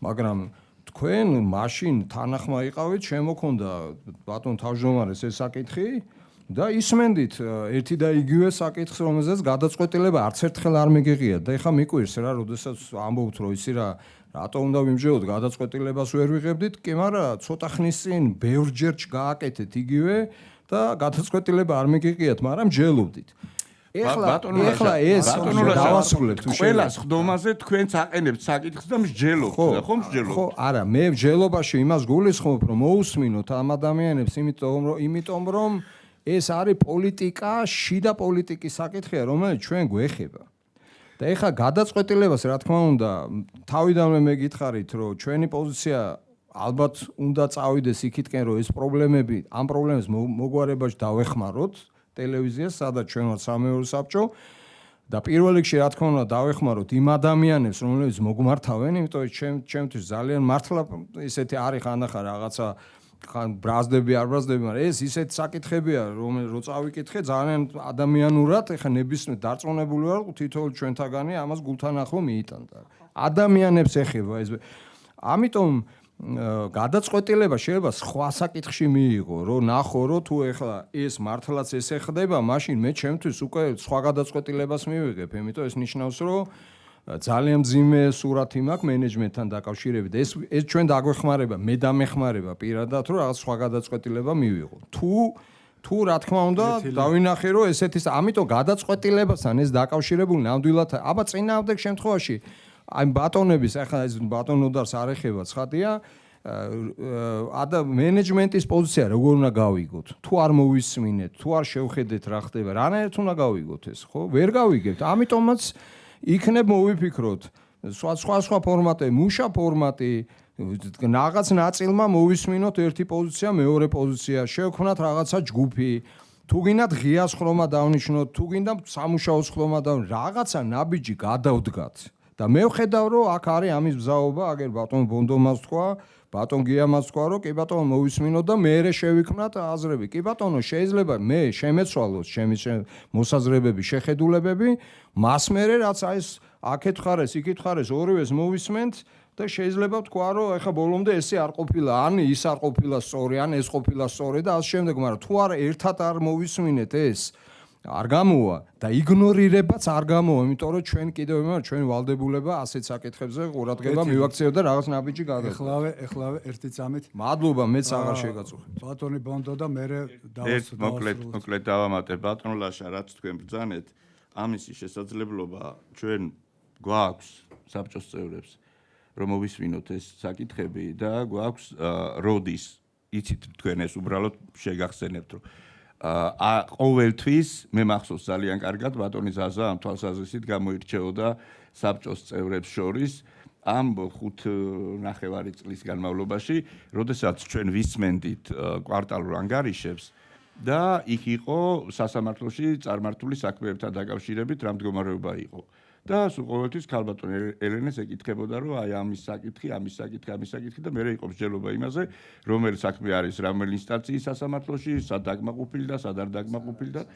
მაგრამ თქვენ მაშინ თანახმა იყავით, შემოქონდა ბატონ თავმჯდომარეს ეს საკითხი და ისმენდით ერთი და იგივე საკითხს, რომელზეც გადაწყვეტილება არც ერთხელ არ მიგიღიათ და ეხლა მიკვირს რა, როდესაც ამბობთ რომ ისი რატო უნდა ვიმჯეროთ გადაწყვეტილებას ვერ ვიღებდით, კი მაგრამ ცოტა ხნის წინ ბევრჯერ გააკეთეთ იგივე და გადაწყვეტილება არ მიგიღიათ, მაგრამ ჯელობდით. ეხლა ეს დავასრულებთ ყველა სხდომაზე თქვენც აყენებთ საკითხს და მსჯელობთ და ხომ მსჯელობთ? ხო, არა, მე მსჯელობაში იმას გულისხმობ, რომ მოусმინოთ ამ ადამიანებს, იმიტომ რომ ეს არის პოლიტიკა, შიდა პოლიტიკის საკითხია, რომელიც ჩვენ გვეხება. და ეხლა გადაწყვეტილებას რა თქმა უნდა თავიდანვე მე გითხარით რომ ჩვენი პოზიცია ალბათ უნდა წავიდეს იქითკენ რომ ეს პრობლემები ამ პრობლემებს მოგვარებაში დავეხმაროთ ტელევიზიას სადაც ჩვენ ვართ სამეურნეო საბჭო და პირველ რიგში რა თქმა უნდა დავეხმაროთ იმ ადამიანებს, რომლებიც მოგმართავენ, იმიტომ რომ ჩემთვის ძალიან მართლა ისეთი არის ხანდახან რაღაცა ხან ბრაზდები არ ბრაზდები, მაგრამ ეს ისეთი საკითხებია, რომ წავიკითხე ძალიან ადამიანურად, ეხა ნებისმიერ დარწმუნებული ვარ, თითოეულ ჩვენთაგანი ამას გულთან ახლო მიიტანდა. ადამიანებს ეხება ეს. ამიტომ გადაწყვეტილება შეიძლება სხვა საკითხში მიიღო, რომ ნახო, რომ თუ ეხლა ეს მართლაც ესე ხდება, მაშინ მე ჩემთვის უკვე სხვა გადაწყვეტილებას მივიღებ, იმიტომ ეს ნიშნავს, რომ ძალიან მძიმე სურათი მაქვს მენეჯმენტთან დაკავშირებით. ეს ჩვენ დაგვეხმარება, მე დამეხმარება პირადად, რომ რაღაც სხვა გადაწყვეტილება მივიღო. თუ რა თქმა უნდა, დავინახე, რომ ესეთის, ამიტომ გადაწყვეტილებასთან ეს დაკავშირებული ნამდვილად, აბა წინააღმდეგ შემთხვევაში აი ბატონების, ახლა ეს ბატონოდარს არ ეხება ცხადია, მენეჯმენტის პოზიცია როგორ უნდა გავიგოთ? თუ არ მოვისმინეთ, თუ არ შევხედეთ რა ხდება, რანაირად უნდა გავიგოთ ეს, ხო? ვერ გავიგებთ. ამიტომაც იქნებ მოვიფიქროთ სხვა ფორმატები, მუშა ფორმატი, რაღაც ნაწილმა მოვისმინოთ ერთი პოზიცია, მეორე პოზიცია, შევქმნათ რაღაცა ჯგუფი, თუ გინდათ ღიას ხრომა დავნიშნოთ, თუ გინდა სამუშაოს ხრომა რაღაცა ნაბიჯი გადავდგათ. და მე ვხედავ, რომ აქ არის ამის ბზაობა, აგერ ბატონ ბონდომას თქვა, ბატონ გიამას თქვა, რომ კი ბატონო მოვისმინოთ და მე შევიქმნათ აზრები. კი ბატონო, შეიძლება მე შემეცვალოს ჩემი მოსაზრებები, შეხედულებები, მას მერე რაც აი აქეთ ხარეს, იქით ხარეს, ორივეს მოვისმენთ და შეიძლება თქვა, რომ ეხა ბოლომდე ესე არ ყოფილა, ან ის არ ყოფილა სწორი, ან ეს ყოფილა სწორი და ამ შემდეგ, მაგრამ თუ არ ერთად არ მოვისმინეთ ეს არ გამოვა და იგნორირებაც არ გამოვა, იმიტომ რომ ჩვენ კიდევ ჩვენ ვალდებულება ასეთ საკითხებზე ყურადღება მივაქცევთ და რაღაც ნაბიჯი გადავხდეთ. ეხლავე ერთი წამით. მადლობა, მეც აღარ შეგაწუხეთ. ბატონი ბონდო და მე მოკლედ დავამატებ ბატონ ლაშა, რაც თქვენ ბრძანეთ, ამისი შესაძლებლობა ჩვენ გვაქვს საბჭოს წევრებს, რომ მოვისმინოთ ეს საკითხები და გვაქვს როდის, იცით თქვენ ეს უბრალოდ შეგახსენებთ, რომ ყოველთვის მე მახსოვს ძალიან კარგად ბატონი ზაზა ამ თვალსაზრისით გამოირჩეოდა საბჭოს წევრებს შორის ამ 5.5 წლის განმავლობაში, როდესაც ჩვენ ვისმენდით კვარტალურ ანგარიშებს და იქ იყო სასამართლოში წარმართული საქმეებთან დაკავშირებით რა მდგომარეობა იყო. და სულ ყოველთვის ქალბატონ ელენეს ეკითხებოდა, რომ აი ამის საკითხი და მე იყო მსჯელობა იმაზე, რომელი საქმე არის რომელი ინსტანციის სასამართლოში, სად დაკმაყოფილი და სად არ დაკმაყოფილი და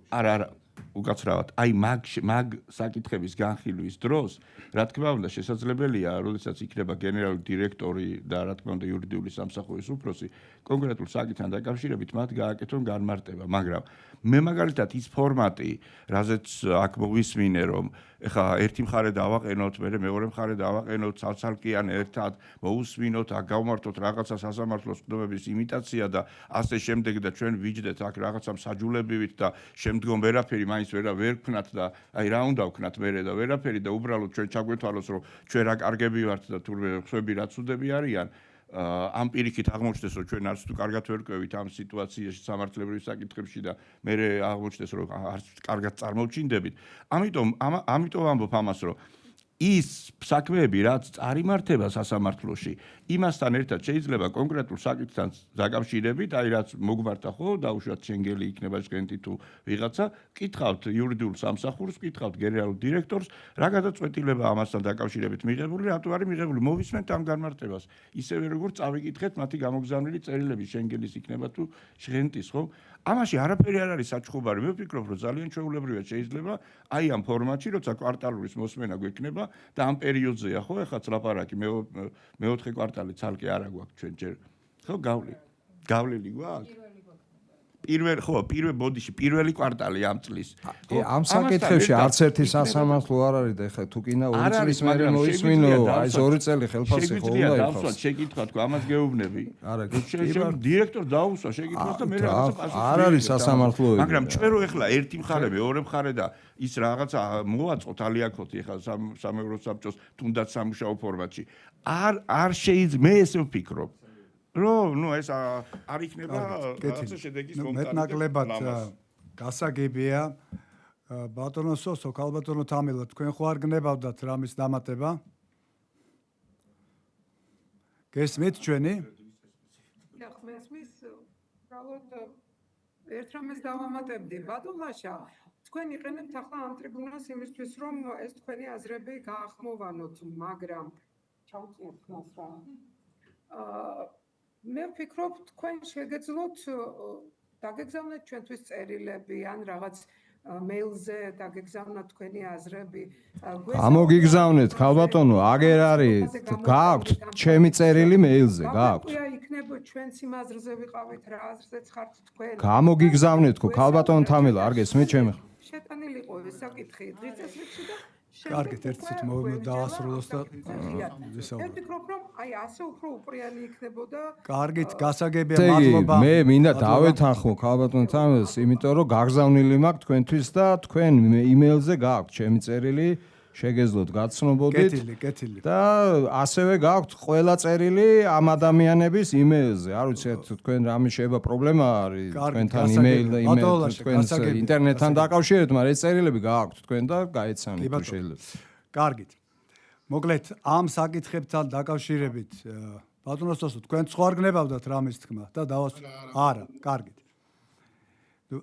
არა უკაცრავად. აი მაგ საკითხების განხილვის დროს, რა თქმა უნდა, შესაძლებელია, როდესაც იქნება გენერალური დირექტორი და რა თქმა უნდა იურიდიული სამსახურის უფროსი, კონკრეტულ საკითხთან დაკავშირებით მათ გააკეთონ განმარტება, მაგრამ მე მაგალითად ის ფორმატი, რაზეც აქ მოვისმინე, რომ ეხლა ერთი მხარე დავაყენოთ, მეორე მხარე დავაყენოთ, ცალ-ცალკიან ერთად მოусმინოთ, აქ გავმართოთ რაღაცა სასამართლოს ყდომების იმიტაცია და ასე შემდეგ და ჩვენ ვიჯდეთ აქ რაღაცა მსაჯულებივით და შემდგომ ვერაფერი მაინც ვერ ვქნათ და აი რა უნდა ვქნათ მერე და ვერაფერი და უბრალოდ ჩვენ ჩაგვეთვალოს, რომ ჩვენ რა კარგები ვართ და თურმე ხსვები რა ცუდები არიან. ამ პირიქით აღმოჩნდეს, რომ ჩვენ არც თუ კარგად ვერ ყვევით ამ სიტუაციაში სამართლებრივ საკითხებში და მე აღმოჩნდეს, რომ არც კარგად წარმოვჩინდებით. ამიტომ ამბობ ამას, რომ ის საქმეები, რაც წარიმართება სასამართლოში, იმასთან ერთად შეიძლება კონკრეტულ საკითხთან დაკავშირებით, აი რაც მოგმართა ხო, დაუშვათ შენგელი იქნება შენთი თუ ვიღაცა, კითხავთ იურიდიულ სამსახურს, კითხავთ გენერალურ დირექტორს, რა გადაწყვეტილება ამასთან დაკავშირებით მიღებული, რატო არის მიღებული, მოვისმენთ ამ განმარტებას. ისევე როგორც წავიკითხეთ მათი გამოგზავნილი წერილები შენგელის იქნება თუ შენთის, ხო? ამაში არაფერი არ არის საჩხუბარი. მე ვფიქრობ, რომ ძალიან ჩვეულებრივად შეიძლება აი ამ ფორმატში, როცა კვარტალურის მოსმენა გვექნება და ამ პერიოდზეა, ხო, ეხლა ლაპარაკი მეოთხე კვარტალი ცალკე არა გვაქვს ჩვენ ჯერ. ხო, გავლილი გვაქვს? პირველი კვარტალი ამ წლის. ამ საკითხებში არც ერთი სასამართლო არ არის და ეხლა თუ კიდე 2 წლის მერე მოისმინო, აი 2 წელი ხელფასი ხო უნდა იყოს. შეკითხვა თქვა, ამას გეუბნები. არა, დირექტორ დაუსვა შეკითხვას და მე რაღაცა პასუხი. არ არის სასამართლოები. მაგრამ ჩვენ რო ეხლა ერთი მხარე, მეორე მხარე და ის რაღაცა მოვაწყოთ ალიაქოთი ეხლა სამეურო საბჭოს თუნდაც სამუშაო ფორმატში. არ შეიძლება მე ესე ვფიქრობ. ეს არ იქნება რაღაცა შედეგის მომტანი. მეტნაკლებად გასაგებია ბატონო სოსო, ქალბატონო თამილა, თქვენ ხო არ გნებავდათ რამის დამატება? გესმით ჩვენი? მესმის უბრალოდ ერთ რამეს დავამატებდი ბატონ ლაშა, თქვენ იყენებთ ახლა ამ ტრიბუნას იმისთვის, რომ ეს თქვენი აზრები გაახმოვანოთ, მაგრამ ჩავწიოთ მას რა. მე ვფიქრობ, თქვენ შეგეძლოთ დაგეგზავნეთ ჩვენთვის წერილები ან რაღაც მეილზე დაგეგზავნოთ თქვენი აზრები. გამოგიგზავნეთ, ქალბატონო, აგერ არის, გააქვთ ჩემი წერილი მეილზე, გააქვთ. იქნება ჩვენც იმ აზრზე ვიყავით, რა აზრზეც ხართ თქვენ. გამოგიგზავნეთ, ქალბატონო თამილა, არ გესმით ჩემი? შეტანილი იყო ეს საკითხი დღის წესრიგში და კარგით, ერთით დავასრულოს და მე ვფიქრობ, რომ აი ასე უფრო უპრიანი იქნებოდა. კარგით, გასაგებია, მადლობა. მე მინდა დავეთანხმო ქალბატონ თამილს, იმიტომ რომ გაგზავნილი მაქვს თქვენთვის და თქვენ იმეილზე გააქვთ ჩემი წერილი, შეგეძლოთ გაცნობოდით. კეთილი. და ასევე გაქვთ ყველა წერილი ამ ადამიანების იმეილზე. არ ვიცი, თქვენ რამე შეიძლება პრობლემა არის თქვენთან თქვენ ინტერნეტთან დაკავშირებით, მაგრამ ეს წერილები გაქვთ თქვენ და გაეცანით თუ შეიძლება. კარგით. მოკლედ, ამ საკითხებთან დაკავშირებით, ბატონო სტოსო, თქვენ სხვა არ გნებავდათ რამის თქმა და არა, კარგით.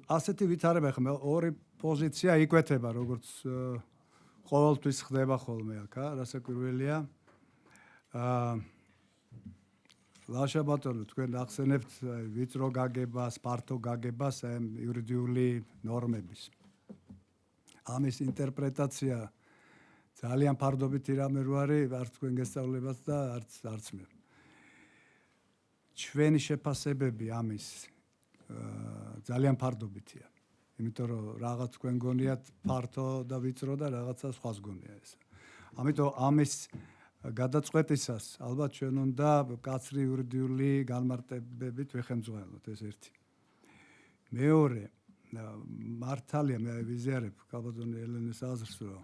ასეთი ვითარება ხმა ორი პოზიცია იკვეთება, როგორც ყოველთვის ხდება ხოლმე აქ, რასაკვირველია. ლაშა ბატონო, თქვენ ახსენებთ ვიწრო გაგებას, ფართო გაგებას ამ იურიდიული ნორმების. ამის ინტერპრეტაცია ძალიან ფარდობითი რამე რო არის, არც თქვენ გესწავლებათ და არც მე. ჩვენი შეფასებები ამის ძალიან ფარდობითია. იმიტომ რომ რაღაც თქვენ გონიათ ფართო და ვიწრო და რაღაცა სხვას გონია ეს. ამიტომ ამის გადაწყვეტისას ალბათ ჩვენ უნდა კაცრი იურიდიული განმარტებებით ვეხემძღვანელოთ, ეს ერთი. მეორე, მართალია მე ვიზიარებ ქალბატონი ელენეს აზრს, რომ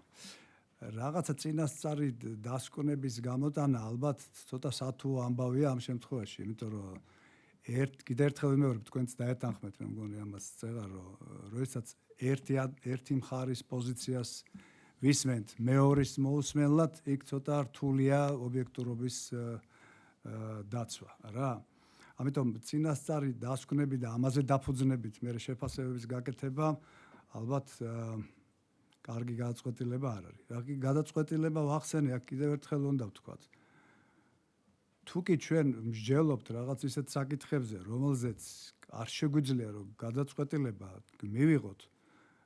რაღაცა წინასწარი დასკვნების გამოტანა ალბათ ცოტა სათუო ამბავია ამ შემთხვევაში, იმიტომ რომ კიდე ერთხელ ვიმეორებ, თქვენც დაეთანხმეთ, მე მგონი ამას წეღარ, რომ როდესაც ერთი მხარის პოზიციას ვისმენთ მეორის მოусმენლად, იქ ცოტა რთულია ობიექტურობის დაცვა, რა. ამიტომ წინასწარი დასკვნები და ამაზე დაფუძნებით მე შეფასებების გაკეთება ალბათ კარგი გადაწყვეტილება არ არის. რა კი გადაწყვეტილება ვახსენე, აქ კიდევ ერთხელ უნდა ვთქვათ. თუ კი ჩვენ მსჯელობთ რაღაც ისეთ საკითხებზე, რომელზეც არ შეგვიძლია რომ გადაწყვეტილება მივიღოთ,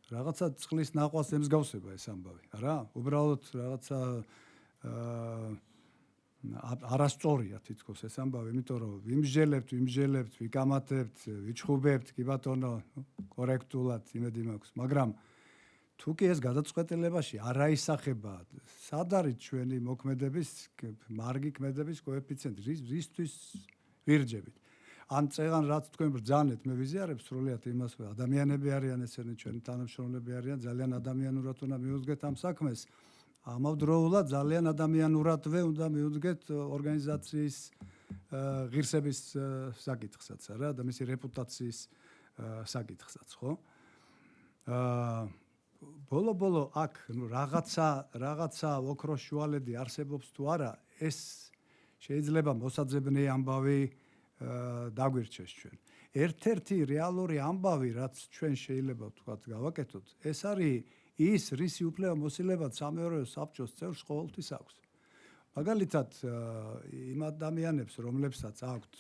რაღაცა წყლის ნაყვას ემსგავსება ეს ამბავი, რა? უბრალოდ რაღაცა არასწორია თითქოს ეს ამბავი, იმიტომ რომ ვიმსჯელებთ, ვიკამათებთ, ვიჩხუბებთ, კი ბატონო, კორექტულად იმედი მაქვს, მაგრამ თუ კი ეს გადაწყვეტილებაში არ აისახება, სად არის ჩვენი მოქმედების, მარგი ქმედების კოეფიციენტი, რისთვის ვირჯებით? ან წეღან რაც თქვენ ბრძანეთ, მე ვიზიარებ სრულიად იმას, რომ ადამიანები არიან ესენი ჩვენი თანამშრომლები არიან, ძალიან ადამიანურად უნდა მიუძღეთ ამ საქმეს. ამავდროულად ძალიან ადამიანურადვე უნდა მიუძღეთ ორგანიზაციის ღირსების საკითხსაც, რა, და მისი რეპუტაციის საკითხსაც, ხო? ბოლო აქ რაღაცა ოქროს შუალედი არსებობს თუ არა, ეს შეიძლება მოსაძებნი ამბავი დაგვირჩეს ჩვენ. ერთ-ერთი რეალური ამბავი, რაც ჩვენ შეიძლება ვთქვათ, გავაკეთოთ, ეს არის ის რისი უფლება-მოსილება სამეურვეო საბჭოს წევრს ყოველთვის აქვს. მაგალითად, იმ ადამიანებს, რომლებსაც აქვთ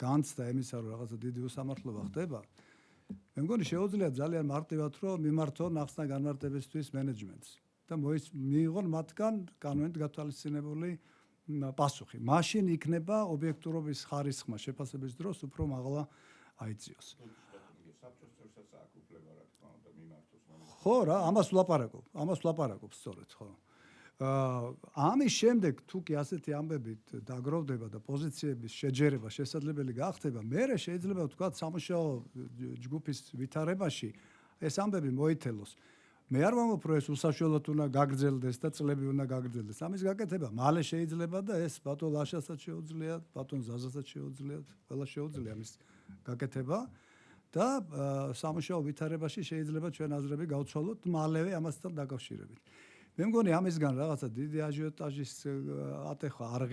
განცდა იმისა, რომ რაღაცა დიდი უსამართლობა ხდება, მე მგონი შეუძლია ძალიან მარტივად რომ მიმართონ ახსნა განმარტებისთვის მენეჯმენტს და მიიღონ მათგან კანონით გათვალისწინებული პასუხი. მაშინ იქნება ობიექტურობის ხარისხმა შეფასების დროს უფრო მაღლა აიწიოს. ხო რა, ამას ვლაპარაკობ სწორედ, ხო. ამის შემდეგ თუ კი ასეთი ამბებით დაგროვდება და პოზიციების შეჯერება შესაძლებელი გახდება, მერე შეიძლება ვთქვათ სამუშაო ჯგუფის ვითარებაში ეს ამბები მოითელოს. მე არ ვამბობ, რომ ეს უსაშველოდ უნდა გაგრძელდეს და წლები უნდა გაგრძელდეს. ამის გაკეთება მალე შეიძლება და ეს ბატონ ლაშასაც შეუძლიათ, ბატონ ზაზასაც შეუძლიათ, ყველა შეუძლია ამის გაკეთება და სამუშაო ვითარებაში შეიძლება ჩვენ აზრები გავცვალოთ მალევე ამასთან დაკავშირებით. მე მგონი ამისგან რაღაცა დიდი აჟიოტაჟის ატეხვა არ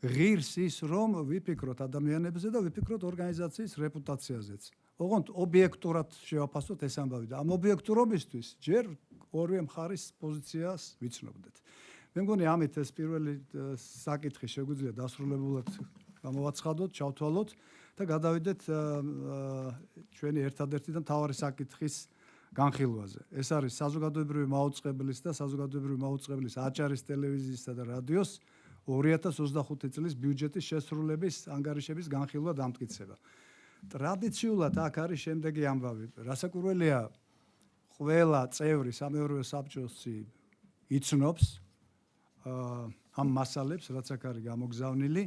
ღირს ის რომ ვიფიქროთ ადამიანებზე და ვიფიქროთ ორგანიზაციის რეპუტაციაზეც. ოღონდ ობიექტურად შევაფასოთ ეს ამბავი და ამ ობიექტურობისთვის ჯერ ორივე მხარის პოზიციას ვიცნობდეთ. მე მგონი ამით ეს პირველი საკითხი შეგვიძლია დასრულებულად გამოვაცხადოთ, ჩავთვალოთ და გადავიდეთ ჩვენი ერთადერთი და მთავარი საკითხის განხილვაზე. ეს არის საზოგადოებრივი მაუწყებლის და საზოგადოებრივი მაუწყებლის აჭარის ტელევიზიისა და რადიოს 2025 წლის ბიუჯეტის შესრულების ანგარიშების განხილვა დამტკიცება. ტრადიციულად აქ არის შემდეგი ამბავი. რასაკვირველია, ყველა წევრი სამეურვეო საბჭოსი იცნობს ამ მასალებს, რაც აქ არის გამოგზავნილი.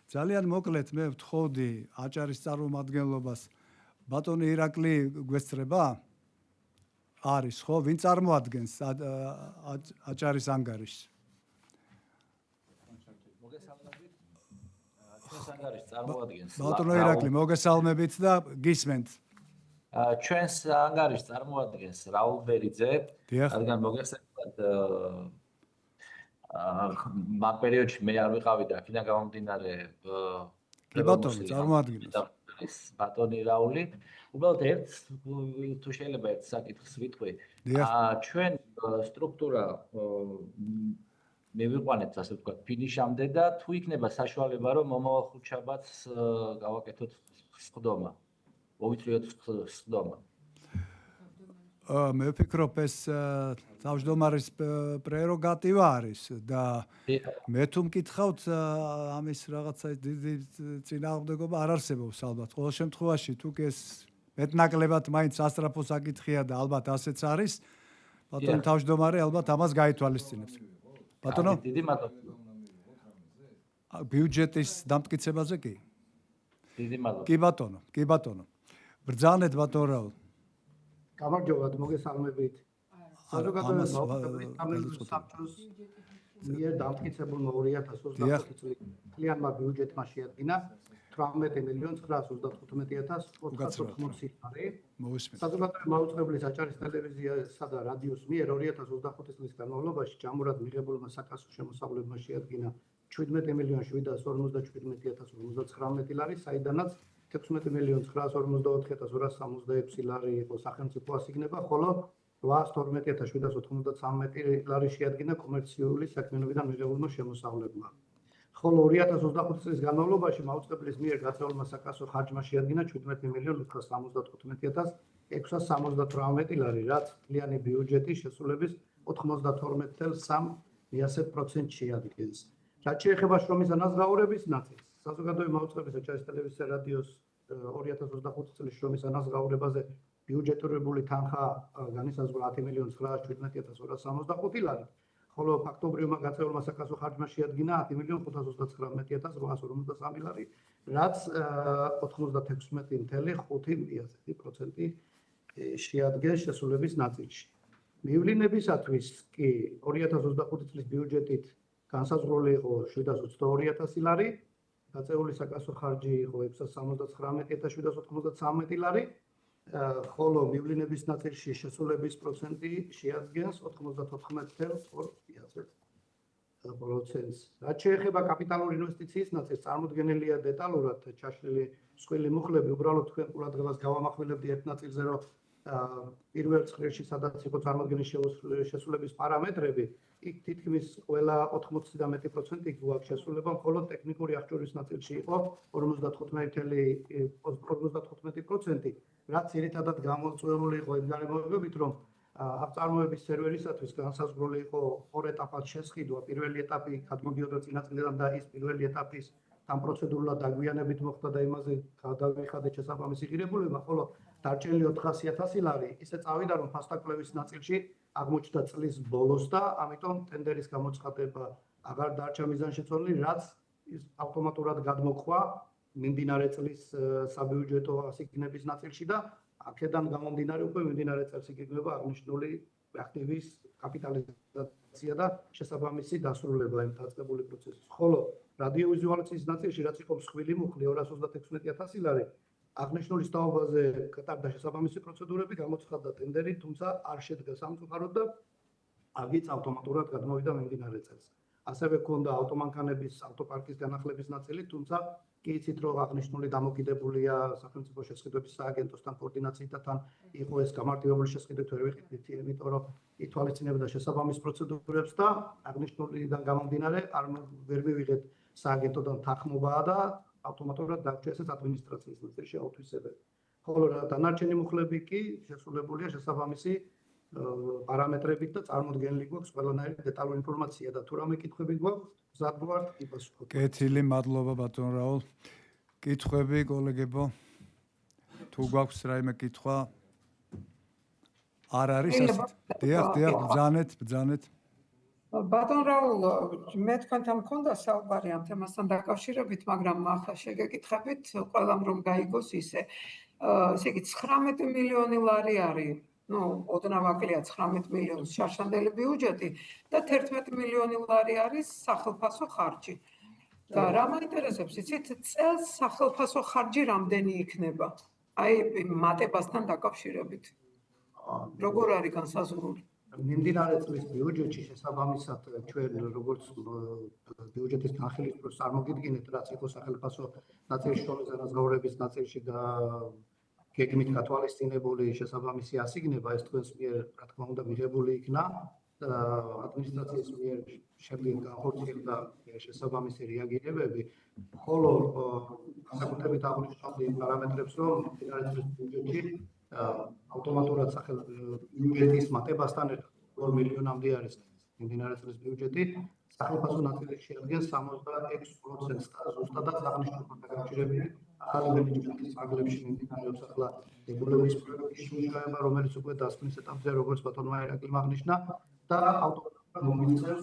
ძალიან მოკლედ მე ვთხოვდი აჭარის წარმომადგენლობას, ბატონი ირაკლი გვესწრება? არის ხო? ვინ წარმოადგენს აჭარის ანგარიშს? მოგესალმებით. ჩვენს ანგარიშს წარმოადგენს ბატონო ირაკლი, მოგესალმებით და გისმენთ. ჩვენს ანგარიშს წარმოადგენს რაულ ბერიძე, რადგან მოგესალმებით მაგ პერიოდში მე არ ვიყავი და აქედან გამომდინარე კი ბატონო, წარმოადგენს ბატონი რაული. უბრალოდ ერთ თუ შეიძლება ერთ საკითხს ვიტყვი. ჩვენ სტრუქტურა მივიყვანეთ, ასე ვთქვათ, ფინიშამდე და თუ იქნება საშუალება, რომ მომავალ ხუთშაბათს გავაკეთოთ სხდომა. მოვიწვიოთ სხდომა. მე ვფიქრობ ეს თავმჯდომარის პრეროგატივა არის და მე თუ მკითხავთ ამის რაღაცა დიდი წინააღმდეგობა არ არსებობს ალბათ. ყოველ შემთხვევაში თუ ეს მეტნაკლებად მაინც ასტრაფო საკითხია და ალბათ ასეც არის, ბატონო თავმჯდომარე ალბათ ამას გაითვალისწინებს. ბატონო? დიდი მადლობა. ბიუჯეტის დამტკიცებაზე კი? დიდი მადლობა. კი ბატონო, კი ბატონო. ბრძანეთ ბატონო რაულ. გამარჯობათ, მოგესალმებით. საზოგადოებრივი საბჭოს მიერ დამტკიცებულმა 2025 წლის მთლიანმა ბიუჯეტმა შეადგინა 18.935.480 ლარი. საზოგადოებრივი მაუწყებლის აჭარის ტელევიზიასა და რადიოს მიერ 2025 წლის განმავლობაში ჯამურად მიღებულმა საკასო შემოსავლებმა შეადგინა 17.957.059 ლარი, საიდანაც 16.944.266 ლარი იყო სახელმწიფო ასიგნება, ხოლო 812.793 ლარი შეადგინა კომერციული საქმიანობიდან მიღებულმა შემოსავლებმა. ხოლო 2025 წლის განმავლობაში მაუწყებლის მიერ გაწეულმა საკასო ხარჯმა შეადგინა 17.975.678 ლარი, რაც მთლიანი ბიუჯეტის შესრულების 92.3% შეადგენს. რაც შეეხება შრომის ანაზღაურების ნაწილს, საზოგადოებრივი მაუწყებლის აჭარის ტელევიზიის და რადიოს 2025 წლის შრომის ანაზღაურებაზე ბიუჯეტირებული თანხა განისაზღვრა 10.917.265 ლარი, ხოლო ფაქტობრივმა გაწეულმა საკასო ხარჯმა შეადგინა 10.539.853 ლარი, რაც 96.5% შეადგენს შესრულების ნაწილში. მივლინებისათვის კი 2025 წლის ბიუჯეტით განსაზღვრული იყო 722.000 ლარი, გაწეული საკასო ხარჯი იყო 679.793 ლარი, ხოლო მივლინების ნაწილში შესრულების პროცენტი შეადგენს 94.4%. რაც შეეხება კაპიტალური ინვესტიციის ნაწილს, წარმოდგენილია დეტალურად ჩაშლილი მსხვილი მუხლები, უბრალოდ თქვენ ყურადღებას გავამახვილებდი ერთ ნაწილზე, რომ პირველ წრეში სადაც იყო წარმოდგენის შესრულების პარამეტრები, იქ თითქმის ყველა 90% გვაქვს შესრულება, ხოლო ტექნიკური აღჭურვის ნაწილში იყო 55%, რაც ძირითადად გამოწვეული იყო იმ გარემოებებით, რომ აპწარმოების სერვერისათვის განსაზღვრული იყო ორ ეტაპად შესყიდვა. პირველი ეტაპი გადმოდიოდა წინა წლიდან და ის პირველი ეტაპის ამ პროცედურულად დაგვიანებით მოხდა და იმაზე გადავიხადეთ შესაბამისი ღირებულება, ხოლო დარჩენილი 400.000 ლარი ისე წავიდა, რომ ფასტაკვლევის ნაწილში აღმოჩნდა წლის ბოლოს და ამიტომ ტენდერის გამოცხადება აღარ დარჩა მიზანშეწონილი, რაც ავტომატურად გადმოქვა მიმდინარე წლის საბიუჯეტო ასიგნების ნაწილში და აქედან გამომდინარე უკვე მიმდინარე წელს იგეგმება აღნიშნული აქტივის კაპიტალიზაცია და შესაბამისი დასრულება იმ დაწყებული პროცესის. ხოლო რადიოვიზუალიზაციის ნაწილში, რაც იყო მსხვილი მუხლი 236.000 ლარი, აღნიშნული სტაობაზე გატარდა შესაბამისი პროცედურები, გამოცხადდა ტენდერი, თუმცა არ შედგა სამწუხაროდ და აგიც ავტომატურად გადმოვიდა მიმდინარე წელს. ასევე ქონდა ავტომანქანების ავტოპარკის განახლების ნაწილი, თუმცა კი იცით რომ აღნიშნული დამოკიდებულია სახელმწიფო შესყიდვების სააგენტოსთან კოორდინაციისთან იყო ეს გამარტივებული შესყიდვით ვერ ვიყიდით, იმიტომ რომ ითვალისწინებდა შესაბამის პროცედურებს და აღნიშნულიდან გამომდინარე ვერ მივიღეთ სააგენტოდან თანხმობა და ავტომატურად დაგჭირეს ეს ადმინისტრაციის ნაწილში აუთვისებელი. ხოლო დანარჩენი მუხლები კი შესრულებულია შესაბამისი პარამეტრებით და წარმოდგენილი გვაქვს ყველანაირი დეტალური ინფორმაცია და თუ რამე კითხვები გვაქვს, მზად ვართ იპასუხოთ. კეთილი, მადლობა ბატონ რაულ. კითხვები, კოლეგებო? თუ გვაქვს რაიმე კითხვა? არ არის ასე? დიახ, ბრძანეთ. ბატონ რაულ, მე თქვენთან მქონდა საუბარი ამ თემასთან დაკავშირებით, მაგრამ ახლა შეგეკითხებით, ყველამ რომ გაიგოს ისე. ესე იგი 19 მილიონი ლარი არის. ოდნავ აკლია 19 მილიონის შარშანდელი ბიუჯეტი და 11 მილიონი ლარი არის სახელმწიფო ხარჯი. და რა მაინტერესებს, იცით, წელს სახელმწიფო ხარჯი რამდენი იქნება? აი, მატებასთან დაკავშირებით. როგორ არის განსაზღვრული? მიმდინარე წლის ბიუჯეტში შესაბამისად ჩვენ როგორც ბიუჯეტის განხილვის დროს წარმოგიდგინეთ, რაც იყო სახელმწიფო ნაწილში შრომის განაზღაურების ნაწილში და გეგმით გათვალისწინებული შესაბამისი ასიგნება ეს თქვენს მიერ რა თქმა უნდა მიღებული იქნა ადმინისტრაციის მიერ შეგვიძლია განხორციელდა შესაბამისი რეაგირებები, ხოლო საკუთრებით აღნიშნავდი იმ პარამეტრებს, რომ მიმდინარე წლის ბიუჯეტში ავტომატურად ბიუჯეტის მატებასთან ერთად 2 მილიონამდე არის მიმდინარე წლის ბიუჯეტი, სახელმწიფო ნაწილი შეადგენს 66%-ს და ზუსტადად აღნიშნულთან დაკავშირებით ახალი მენეჯმენტის აგრებში მიმდინარეობს ახლა რეგულების პროექტის შემუშავება, რომელიც უკვე დასკვნის ეტაპზეა, როგორც ბატონმა ირაკლიმ აღნიშნა და ავტომატურად მომიწევს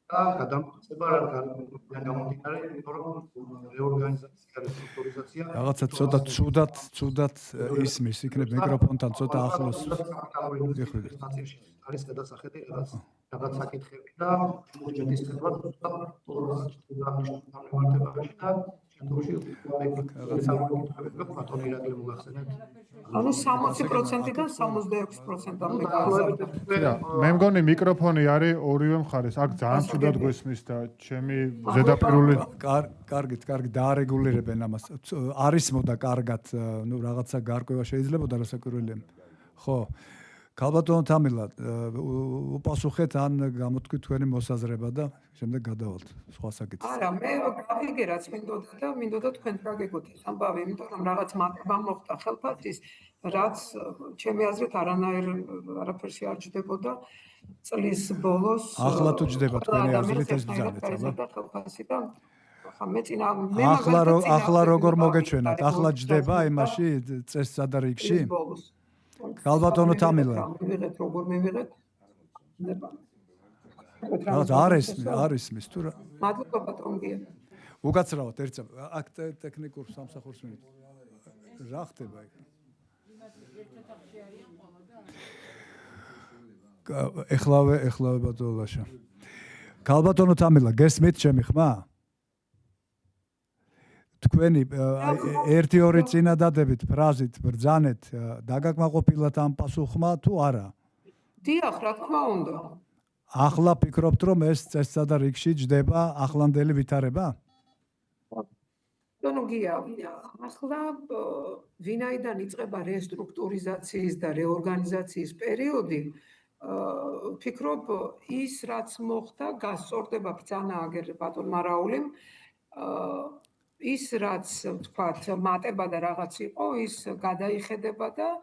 და გადამწყვეტება რა გამომდინარე, იმიტომ რომ რეორგანიზაცია, რესტრუქტურიზაცია რაღაცა ცოტა ცუდად ისმის, იქნებ მიკროფონთან ცოტა ახლოს. არის გადასახედი რაღაც საკითხები და ბიუჯეტის ხელმად ანუ 60%-დან 66%-მდე გავზარდა. მე მგონი მიკროფონი არის ორივე მხარეს. აქ ძალიან ცუდად გვესმის და ჩემი ზედაპირული კარგით, დაარეგულირებენ ამას. არის მოდა კარგად, რაღაცა გარკვევა შეიძლებოდა რასაკვირველია. ხო. ქალბატონო თამილა, უპასუხეთ ან გამოთქვით თქვენი მოსაზრება და შემდეგ გადავალთ სხვა საკითხს. არა, მე გავიგე რაც მინდოდა და მინდოდა თქვენ გაგეგოთ ეს ამბავი, იმიტომ რომ რაღაც მატება მოხდა ხელფასის, რაც ჩემი აზრით არაფერში არ ჯდებოდა წლის ბოლოს. ახლა თუ ჯდება თქვენი აზრით ეს ბრძანეთ, აბა. ახლა როგორ მოგეჩვენათ? ახლა ჯდება იმაში წესსა და რიგში? ქალბატონო თამილა. მივიღეთ როგორ მივიღეთ? არის მის თუ რა. მადლობა ბატონგია. უკაცრავად ერთსა აქ ტექნიკურ სამსახურს რა ხდება იქ? ეხლავე ბატონო ლაშა. ქალბატონო თამილა, გესმით ჩემი ხმა? თქვენი ერთი-ორი წინადადებით ფრაზით ბრძანეთ დაგაკმაყოფილათ ამ პასუხმა თუ არა? დიახ, რა თქმა უნდა. ახლა ფიქრობთ რომ ეს წესსა და რიგში ჯდება ახლანდელი ვითარება? გია, ახლა ვინაიდან იწყება რესტრუქტურიზაციის და რეორგანიზაციის პერიოდი, ფიქრობ ის რაც მოხდა გასწორდება ბრძანა აგერ ბატონმა რაულიმ, ის რაც თქვათ მატება და რაღაც იყო, ის გადაიხედება და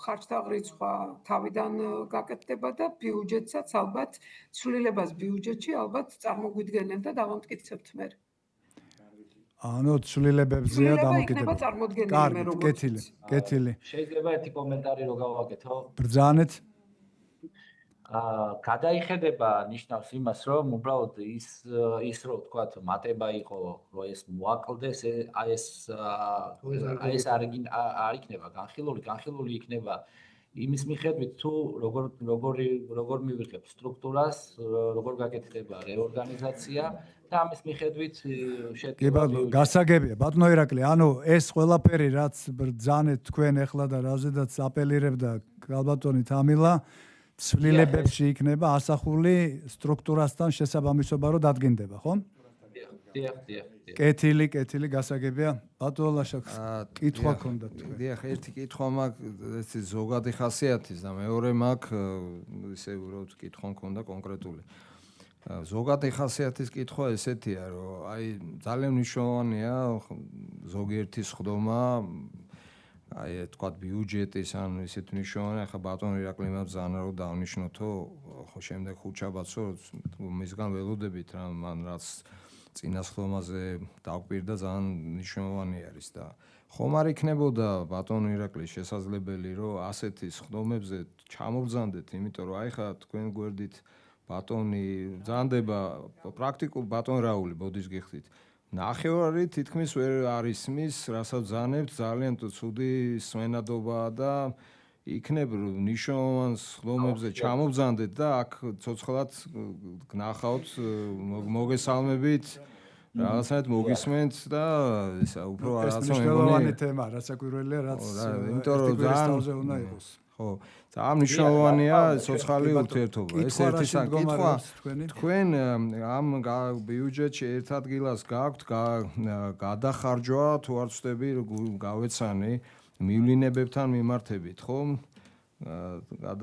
ხარჯთა რიცხვა თავიდან გაკეთდება და ბიუჯეტსაც ალბათ ცვლილებას ბიუჯეტში ალბათ წარმოგვიდგენენ და დავამტკიცებთ მე. ანუ ცვლილებებზეა დამოკიდებული. კეთილი. შეიძლება ერთი კომენტარი რო გავაკეთო? ბრძანეთ. გადაიხედება ნიშნავს იმას, რომ უბრალოდ ის რო თქვათ მატება იყო, რომ ეს მოაკლდეს, ეს არ იქნება განხილული იქნება იმის მიხედვით თუ როგორ მივიღებ სტრუქტურას, როგორ გაკეთდება რეორგანიზაცია და ამის მიხედვით შედგება. გასაგებია, ბატონო ირაკლი, ანუ ეს ყველაფერი რაც ბრძანეთ თქვენ ახლა და რაზედაც აპელირებდა ქალბატონი თამილა ცვლილებებში იქნება ასახული სტრუქტურასთან შესაბამისობა რომ დადგინდება, ხო? დიახ. კეთილი გასაგებია. ბატონო ლაშაკს კითხვა ქონდა თქვენ. დიახ, ერთი კითხვა მაქვს, ეს ზოგადი ხასიათის და მეორე მაქვს ისე უბრალოდ კითხვა მქონდა კონკრეტული. ზოგადი ხასიათის კითხვა ესეთია, რომ აი ძალიან მნიშვნელოვანია ზოგიერთი სხდომა, აი თქვა ბიუჯეტის ან ისეთ მნიშვნელოვანია, ხა ბატონ ირაკლი მებრძანა რომ დავნიშნოთო, ხო შემდეგ ხუთშაბათს მისგან ველოდებით რა მან რაც წინა სხდომაზე დაგვირდა ძალიან მნიშვნელოვანი არის და ხომ არ იქნებოდა ბატონ ირაკლის შესაძლებელი რომ ასეთი სხდომებზე ჩამოვბრძანდეთ, იმიტომ რომ აი ხა თქვენ გვერდით ბატონი ბრძანდება პრაქტიკულ ბატონ რაული ბოდის გიხდით. ნახევარი თითქმის ვერ არის მის, რასაც ბრძანებთ, ძალიან ცუდი სვენადობაა და იქნებ ნიშნავენ სხდომებზე ჩამოვბრძანდეთ და აქ ცოცხლად გნახავთ მოგესალმებით რაღაცნაირად მოგისმენთ და ისა უფრო რაღაცა მნიშვნელოვანი თემა რასაკვირველია რაც იმიტომ რომ ძალიან უნდა იყოს ხო ძალიან მნიშვნელოვანია ცოცხალი ურთიერთობა ეს ერთი საკითხვა თქვენ ამ ბიუჯეტში ერთ ადგილას გაქვთ გადახარჯვა თუ არ ვწდები გავეცანი მივლინებებთან მიმართებით, ხო?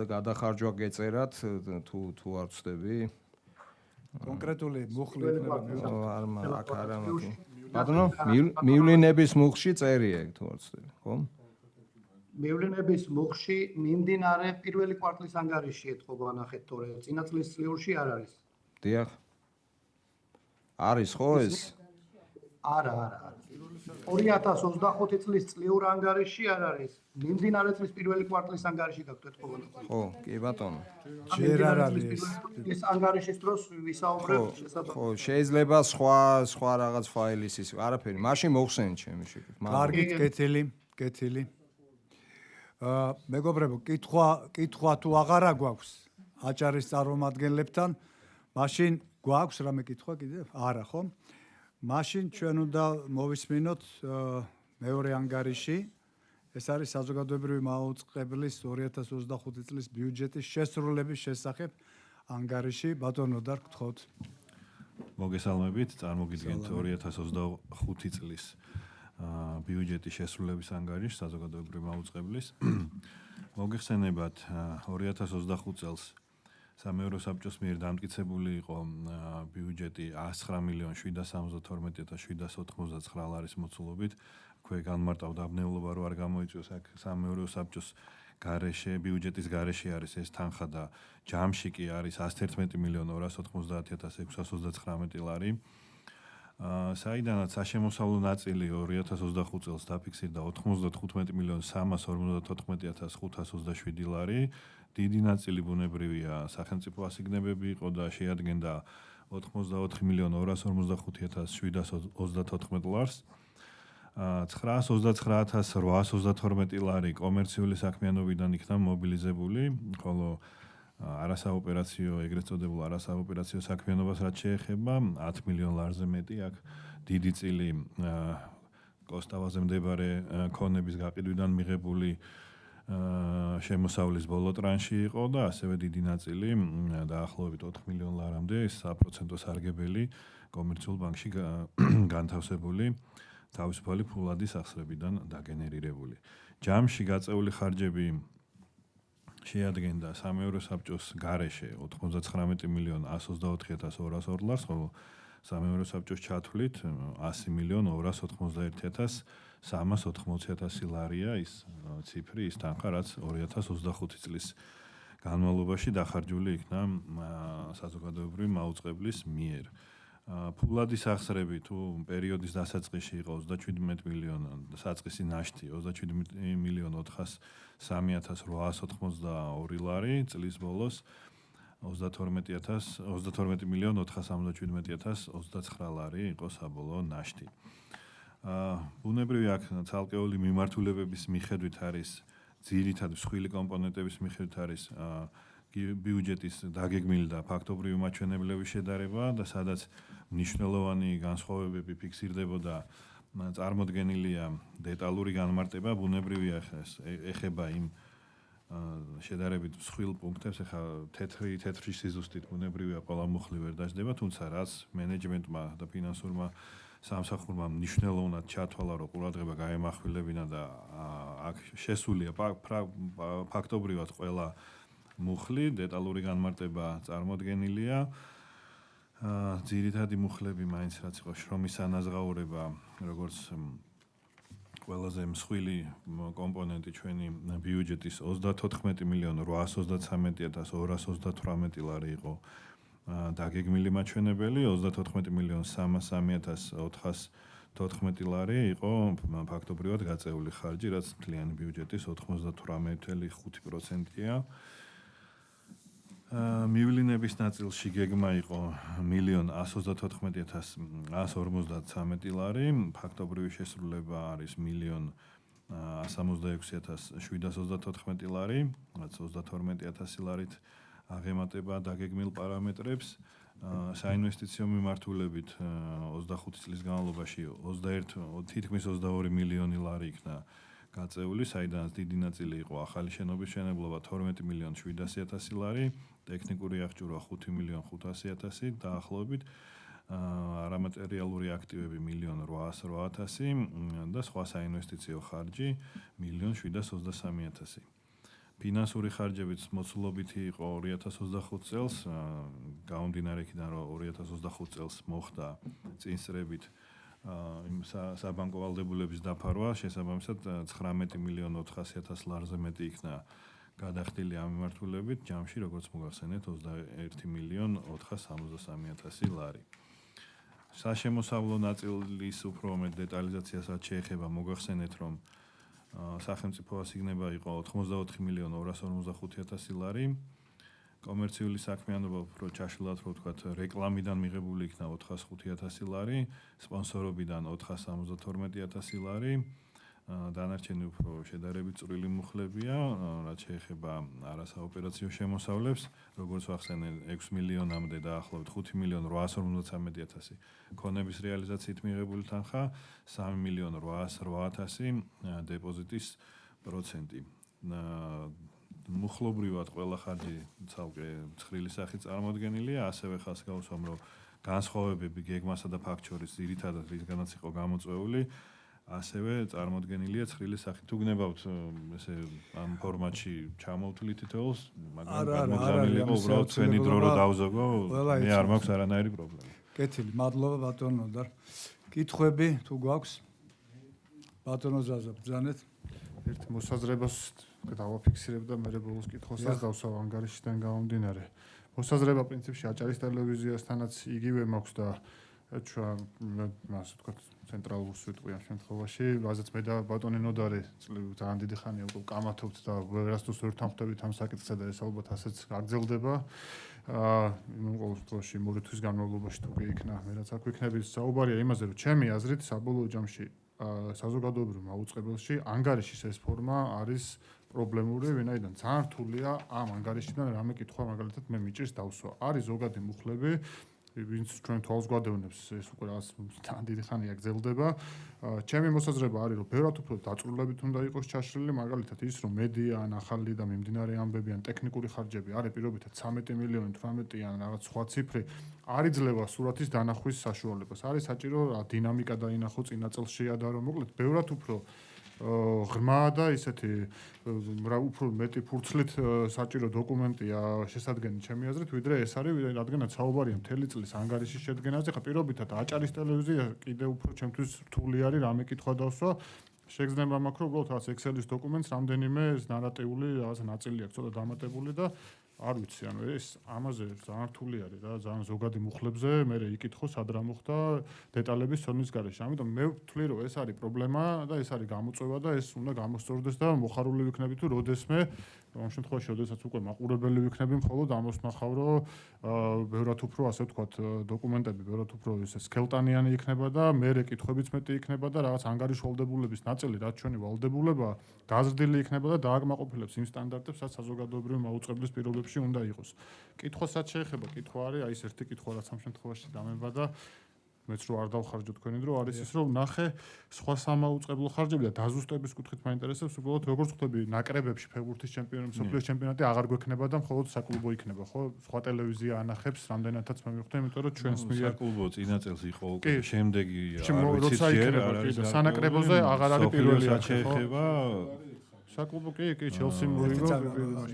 გადახარჯვა გეწერათ თუ არ ვწდები? კონკრეტული მუხლი იქნება აქ არა მაქვს. ბატონო, მივლინების მუხლში წერია თუ არ ვწდები, ხო? მივლინების მუხლში მიმდინარე პირველი კვარტლის ანგარიში ეთყობა ნახეთ თორე წინა წლის წლიურში არ არის. დიახ. არის ხო ეს? არა. 2025 წლის წლიურ ანგარიში არ არის. მიმდინარე წლის პირველი კვარტლის ანგარიში გაქვთ ეთყობა. ხო, კი ბატონო. ჯერ არ არის ეს ანგარიშის დროს ვისაუბრებ შესაძლოა. ხო, შეიძლება სხვა რაღაც ფაილის ის არაფერი. მაშინ მოხსენით ჩემი შეკით. კარგით, კეთილი. მეგობრებო, კითხვა თუ აღარა გვაქვს აჭარის წარმომადგენლებთან, მაშინ გვაქვს რამე კითხვა კიდევ? არა, ხო? მაშინ ჩვენ უნდა მოვისმინოთ მეორე ანგარიში. ეს არის საზოგადოებრივი მაუწყებლის 2025 წლის ბიუჯეტის შესრულების შესახებ ანგარიში. ბატონო და გთხოვთ. მოგესალმებით, წარმოგიდგენთ 2025 წლის ბიუჯეტის შესრულების ანგარიში საზოგადოებრივი მაუწყებლის. მოგეხსენებათ 2025 წელს სამეურვეო საბჭოს მიერ დამტკიცებული იყო ბიუჯეტი 109.772.799 ლარის მოცულობით. Aქვე განმარტავდააბნეულობა რომ არ გამოიწვიოს აქ სამეურვეო საბჭოს გარეშე ბიუჯეტის გარეშე არის ეს თანხა და ჯამში კი არის 111.290.629 ლარი. საიდანაც საშემოსავლო ნაწილი 2025 წელს დაფიქსირდა 95.354.527 ლარი. დიდი ნაწილი ბუნებრივია სახელმწიფო ასიგნებები იყო და შეადგენდა 84.245.734 ლარს. 929.832 ლარი კომერციული საქმიანობიდან იქნა მობილიზებული, ხოლო არასაოპერაციო ეგრეთ წოდებულ არასაოპერაციო საქმიანობას რაც შეეხება 10 მილიონ ლარზე მეტი აქ დიდი წილი კოსტავაზე მდებარე ქონების გაყიდვიდან მიღებული შემოსავლის ბოლო ტრანში იყო და ასევე დიდი ნაწილი დაახლოებით 4 მილიონ ლარამდე საპროცენტო სარგებელი კომერციულ ბანკში განთავსებული თავისუფალი ფულადის ახსრებიდან დაგენერირებული. ჯამში გაწეული ხარჯები შეადგენდა სამეურვეო საბჭოს გარეშე 99.124.202 ლარს, ხოლო სამეურვეო საბჭოს ჩათვლით 100.291.380 ლარია ის ციფრი, ის თანხა, რაც 2025 წლის განმავლობაში დახარჯული იქნა საზოგადოებრივი მაუწყებლის მიერ. ფულადის ახსრები თუ პერიოდის დასაწყისში იყო 37 მილიონი, საწყისი ნაშთი 27.303.882 ლარი, წლის ბოლოს 32.477.029 ლარი იყო საბოლოო ნაშთი. ბუნებრივი აქ ცალკეული მიმართულებების მიხედვით არის ძირითადი მსხვილი კომპონენტების მიხედვით არის ბიუჯეტის დაგეგმილი და ფაქტობრივი მაჩვენებლების შედარება და სადაც მნიშვნელოვანი განსხვავებები ფიქსირდებოდა წარმოდგენილია დეტალური განმარტება ბუნებრივია ეხება იმ შედარებით მსხვილ პუნქტებს ახლა თეთრი სიზუსტით ბუნებრივია ყველა მუხლი ვერ დაждდება, თუმცა რაც მენეჯმენტმა და ფინანსურმა სამსახურმა მნიშვნელოვნად ჩათვალა, რომ ყურადღება გაემახვილებინა და აქ შესულია ფაქტობრივად ყველა მუხლი, დეტალური განმარტება წარმოდგენილია. ძირითადი მუხლები მაინც რაც იყო შრომის ანაზღაურება, როგორც ყველაზე მსხვილი კომპონენტი ჩვენი ბიუჯეტის 34,833,228 ლარი იყო დაგეგმილი მაჩვენებელი, 34,303,414 ლარი იყო ფაქტობრივად გაწეული ხარჯი, რაც მთლიანი ბიუჯეტის 98,5%-ია. მივლინების ნაწილში გეგმა იყო 1,134,153 ლარი, ფაქტობრივი შესრულება არის 1,166,734 ლარი, რაც 32,000 ლარით აღემატება დაგეგმილ პარამეტრებს. საინვესტიციო მიმართულებით 25 წლის განმავლობაში თითქმის 22 მილიონი ლარი იქნა გაწეული, საიდანაც დიდი ნაწილი იყო ახალი შენობის მშენებლობა 12,700,000 ლარი, ტექნიკური აღჭურვა 5,500,000 დაახლოებით, არამატერიალური აქტივები 1,808,000 და სხვა საინვესტიციო ხარჯი 1,723,000. ფინანსური ხარჯებიც მოცულობითი იყო 2025 წელს, გამომდინარე იქიდან, რომ 2025 წელს მოხდა წინსწრებით იმ საბანკო ვალდებულების დაფარვა, შესაბამისად 19,400,000 ლარზე მეტი იქნა გადახდილი ამ მიმართულებით, ჯამში როგორც მოგახსენეთ 21,463,000 ლარი. საშემოსავლო ნაწილის უფრო მეტ დეტალიზაციასაც შეეხება მოგახსენეთ, რომ სახელმწიფო ასიგნება იყო 84,245,000 ლარი. კომერციული საქმიანობა უფრო ჩაშლილად რო ვთქვათ, რეკლამიდან მიღებული იქნა 405,000 ლარი, სპონსორობიდან 472,000 ლარი. დანარჩენი უფრო შედარებით წვრილი მუხლებია, რაც შეეხება არასაოპერაციო შემოსავლებს, როგორც ვახსენე 6 მილიონამდე დაახლოებით 5,853,000 ქონების რეალიზაციით მიღებული თანხა, 3,808,000 დეპოზიტის პროცენტი. მუხლობრივად ყველა ხარჯი ცალკე ცხრილი სახით წარმოდგენილია, ასევე ხას გავუსვამ, რომ განსხვავებები გეგმასა და ფაქტ შორის ძირითადად რისგანაც იყო გამოწვეული, ასევე წარმოდგენილია ცხრილი სახით. თუ გნებავთ ესე ამ ფორმატში ჩამოვთვლით თითოეულს, მაგრამ გამოგზავნილი იყო უბრალოდ ჩვენი დრო რო დავზოგო, მე არ მაქვს არანაირი პრობლემა. კეთილი, მადლობა ბატონო ნოდარ. კითხვები თუ გვაქვს? ბატონო ზაზა, ბრძანეთ. ერთ მოსაზრებას დავაფიქსირებ და მე ბოლოს კითხვასაც დავსვავ ანგარიშიდან გამომდინარე. მოსაზრება პრინციპში აჭარის ტელევიზიასთანაც იგივე მაქვს და ჩვენ ასე ვთქვათ ცენტრალურს ვიტყვი ამ შემთხვევაში, რაზეც მე და ბატონი ნოდარი ძალიან დიდი ხანია უკვე კამათობთ და ვერასდროს ვერ თანხმდებით ამ საკითხზე და ეს ალბათ ასეც გაგრძელდება. ყოველ შემთხვევაში მორი თვის განმავლობაში თუ კი იქნა, მე რაც აქ ვიქნები, საუბარია იმაზე, რომ ჩემი აზრით საბოლოო ჯამში საზოგადოებრივ მაუწყებელში ანგარიშის ეს ფორმა არის პრობლემური, ვინაიდან ძალიან რთულია ამ ანგარიშიდან რამე კითხვა მაგალითად მე მიჭირს დავსვა. არის ზოგადი მუხლები, ვინც ჩვენ თვალს გვადევნებს, ეს უკვე რაღაც ძალიან დიდი ხანია გრძელდება. ჩემი მოსაზრება არის, რომ ბევრად უფრო დაწვრილებით უნდა იყოს ჩაშლილი, მაგალითად ის, რომ მედია ან ახალი და მიმდინარე ამბები ან ტექნიკური ხარჯები არის პირობითად 13 მილიონი, 18 ან რაღაც სხვა ციფრი, არ იძლევა სურათის დანახვის საშუალებას. არის საჭირო დინამიკა დაინახო წინა წელშია და რომ მოკლედ ბევრად უფრო ღრმა და ისეთი უფრო მეტი ფურცლით საჭირო დოკუმენტია შესადგენი ჩემი აზრით, ვიდრე ეს არის, რადგანაც საუბარია მთელი წლის ანგარიშის შედგენაზე, ხა პირობითად აჭარის ტელევიზია კიდევ უფრო ჩემთვის რთული არის რამე კითხვა დავსვა. შეგრძნება მაქვს, რომ უბრალოდ რაღაც Excel-ის დოკუმენტს რამდენიმე ნარატიული რაღაც ნაწილი აქვს, ცოტა დამატებული და არ ვიცი, ანუ ეს ამაზე ძალიან რთული არის რა, ძალიან ზოგადი მუხლებზე, მე იკითხო სად რა მოხდა დეტალების ცოდნის გარეშე. ამიტომ მე ვთვლი, რომ ეს არის პრობლემა და ეს არის გამოწვევა და ეს უნდა გამოსწორდეს და მოხარული ვიქნები თუ როდესმე ამ შემთხვევაში, როდესაც უკვე მაყურებელი ვიქნები, მხოლოდ ამას ნახავ, რომ ბევრად უფრო ასე ვთქვათ, დოკუმენტები ბევრად უფრო ესე სქელტანიანი იქნება და მე კითხვებიც მეტი იქნება და რაღაც ანგარიშ ვალდებულების ნაწილი, რაც ჩვენი ვალდებულება გაზრდილი იქნება და დააკმაყოფილებს იმ სტანდარტებს, რაც საზოგადოებრივი მაუწყებლის პირობებში უნდა იყოს. კითხვასაც შეეხება, კითხვა არის, აი ეს ერთი კითხვა, რაც ამ შემთხვევაში დამება და მეც რო არ დავხარჯო თქვენი დრო არის ის რომ ნახე სხვა სამაუწყებლო ხარჯები და დაზუსტების კუთხით მაინტერესებს უბრალოდ როგორც ხვდები ნაკრებებში ფეხბურთის ჩემპიონატი, მსოფლიოს ჩემპიონატი აღარ გვექნება და მხოლოდ საკლუბო იქნება, ხო? სხვა ტელევიზია ანახებს რამდენადაც მე მივხვდი, იმიტომ რომ ჩვენს მიერ საკლუბო წინა წელს იყო უკვე, შემდეგი არ ვიცით როცა ჯერ იქნება არ არის სანაკრებოზე აღარ არის პირველი შეეხება საკლუბო კი ჩელსიმ მოიგო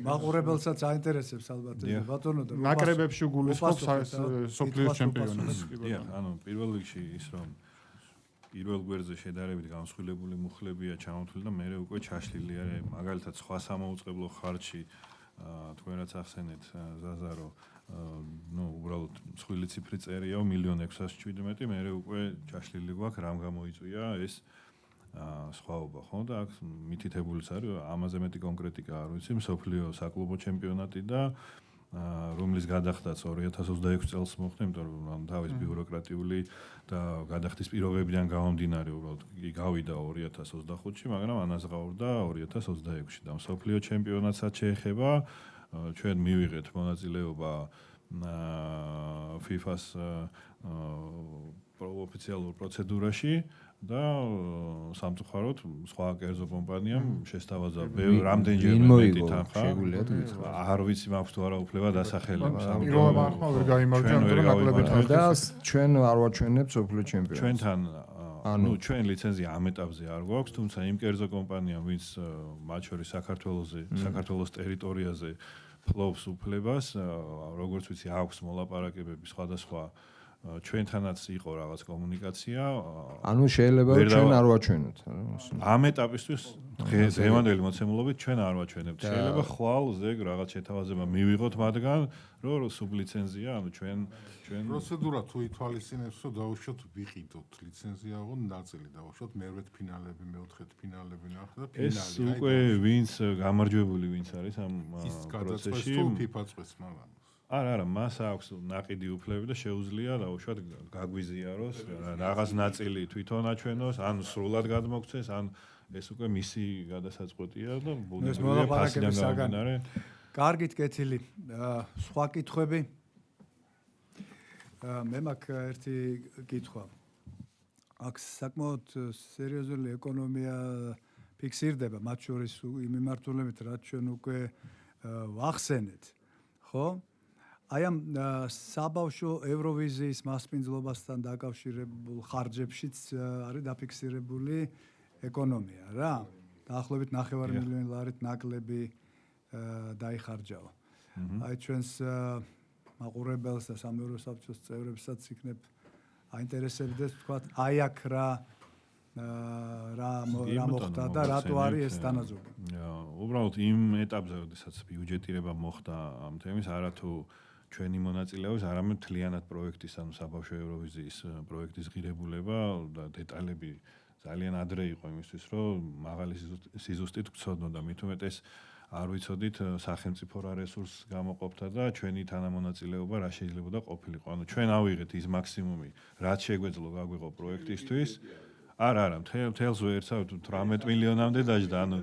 მაყურებელსაც აინტერესებს ალბათ ბატონო და ნაკრებებში გულისხმობს სოფლიოს ჩემპიონატს. დიახ, ანუ პირველ რიგში ის რომ პირველ გვერდზე შედარებით გამსხვილებული მუხლებია ჩამოთვლილი და მეორე უკვე ჩაშლილი არის მაგალითად სხვა სამაუწყებლო ხარჯი თქვენ რაც ახსენეთ ზაზარო ну უბრალოდ მსხვილი ციფრი წერია 1,617,000 მეორე უკვე ჩაშლილი გვაქვს რამ გამოიწვია ეს სხვაობა ხო და აქ მითითებულიც არის ამაზე მეტი კონკრეტიკა არ ვიცი მსოფლიო საკლუბო ჩემპიონატი და რომლის გადახდაც 2026 წელს მოხდა, იმიტომ რომ თავის ბიუროკრატიული და გადახდის პირობებიდან გამომდინარე უბრალოდ კი გავიდა 2025-ში, მაგრამ ანაზღაურდა 2026-ში და მსოფლიო ჩემპიონატსაც შეეხება ჩვენ მივიღეთ მონაწილეობა FIFA-ს ოფიციალურ პროცედურაში და სამწუხაროდ სხვა კერძო კომპანიამ შესთავაზა რამდენჯერმე მეტი თანხა. არ ვიცი მაქვს თუ არა უფლება დასახელების. პირველმა მართლა ვერ გაიმარჯვა, ამიტომ ნაკლებით და ჩვენ არ ვაჩვენებთ სოფლიო ჩემპიონატს. ჩვენთან ანუ ჩვენ ლიცენზია ამ ეტაპზე არ გვაქვს, თუმცა იმ კერძო კომპანიამ ვინც მათ შორის საქართველოს ტერიტორიაზე ფლობს უფლებას, როგორც ვიცი აქვს მოლაპარაკებები სხვადასხვა ჩვენთანაც იყო რაღაც კომუნიკაცია. ანუ შეიძლება ჩვენ არ ვაჩვენოთ. ამ ეტაპისთვის დღევანდელი მოცემულობით ჩვენ არ ვაჩვენებთ. შეიძლება ხვალ ზეგ რაღაც შეთავაზება მივიღოთ მათგან, რომ სუბლიცენზია, ანუ ჩვენ პროცედურა თუ ითვალისწინებს, რომ დაუშვოთ ვიყიდოთ ლიცენზია, აღონ ნაწილი დაუშვოთ მერვეთ ფინალები, მეოთხეთ ფინალები ნახოთ და ფინალი. ეს უკვე ვინც გამარჯვებული ვინც არის ამ პროცესში. თუ FIFA წვეს მაგრამ არა, მას აქვს ნაყიდი უფლებები და შეუძლია დაუშვათ გაგვიზიაროს, რაღაც ნაწილი თვითონ აჩვენოს, ან სრულად გადმოქცეს, ან ეს უკვე მისი გადასაწყვეტია და ბუნებრივია ფასიდან გამომდინარე. კარგით კეთილი. სხვა კითხვები? მე მაქვს ერთი კითხვა. აქ საკმაოდ სერიოზული ეკონომია ფიქსირდება, მათ შორის იმ მიმართულებით, რაც ჩვენ უკვე ვახსენეთ, ხო? აი ამ საბავშვო ევროვიზიის მასპინძლობასთან დაკავშირებულ ხარჯებშიც არის დაფიქსირებული ეკონომია რა. დაახლოებით 9 მილიონი ლარით ნაკლები დაიხარჯაო. აი ჩვენს მაყურებელს და სამეურვეო საბჭოს წევრებსაც იქნებ აინტერესებდეს თქვა აი აქ რა მოხდა და რატო არის ეს თანაზომი. უბრალოდ იმ ეტაპზე, როდესაც ბიუჯეტირება მოხდა ამ თემის, არათუ ჩვენი მონაწილეობის, არამედ მთლიანად პროექტის, ანუ საბავშვო ევროვიზიის პროექტის ღირებულება და დეტალები ძალიან ადრე იყო იმისთვის, რომ მაღალი სიზუსტით გვცოდნოდა, მით უმეტეს არ ვიცოდით სახელმწიფო რა რესურსს გამოყოფდა და ჩვენი თანამონაწილეობა რა შეიძლებოდა ყოფილიყო. ანუ ჩვენ ავიღეთ ის მაქსიმუმი, რაც შეგვეძლო გაგვიყო პროექტისთვის. არა, მთელს ვერცავთ 18 მილიონამდე დაждდა. ანუ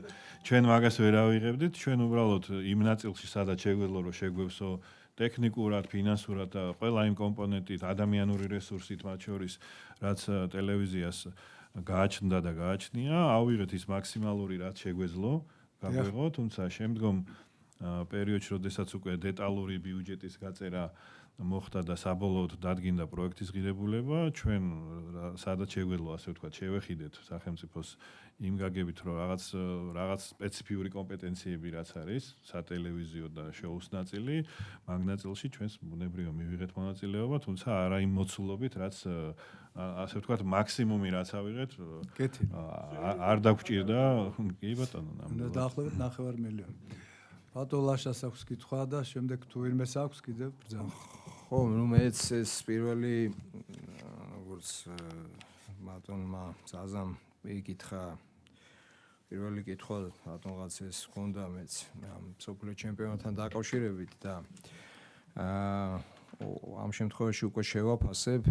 ჩვენ მაგას ვერ ავიღებდით, ჩვენ უბრალოდ იმ ნაწილში სადაც შეგვეძლო რომ შეგვევსო ტექნიკურად, ფინანსურად და ყველა იმ კომპონენტით, ადამიანური რესურსით, მათ შორის რაც ტელევიზიას გააჩნდა და გააჩნია, ავიღეთ ის მაქსიმალური რაც შეგვეძლო, გაგვეღო, თუმცა შემდგომ პერიოდში, როდესაც უკვე დეტალური ბიუჯეტის გაწერა მოხდა და საბოლოოდ დადგინდა პროექტის ღირებულება, ჩვენ სადაც შეგვეძლო, ასე ვთქვათ, შევეხიდეთ სახელმწიფოს იმ გაგებით, რომ რაღაც სპეციფიური კომპეტენციები რაც არის, სატელევიზიო და შოუს ნაწილი, მაგ ნაწილში ჩვენს ბუნებრივია მივიღეთ მონაწილეობა, თუმცა არა იმ მოცულობით, რაც ასე ვთქვათ, მაქსიმუმი რაც ავიღეთ, არ დაგვჭირდა, კი ბატონო, ნამდვილად. დაახლოებით 9 მილიონი. ბატონ ლაშას აქვს კითხვა და შემდეგ თუ ვინმეს აქვს კიდევ ბრძანა. ხო, ნუ მეც ეს პირველი როგორც ბატონმა ზაზამ იკითხა პირველი კითხვა ბატონღაც ეს ხონდა მეც სოფლიო ჩემპიონატთან დაკავშირებით და ამ შემთხვევაში უკვე შევაფასებ,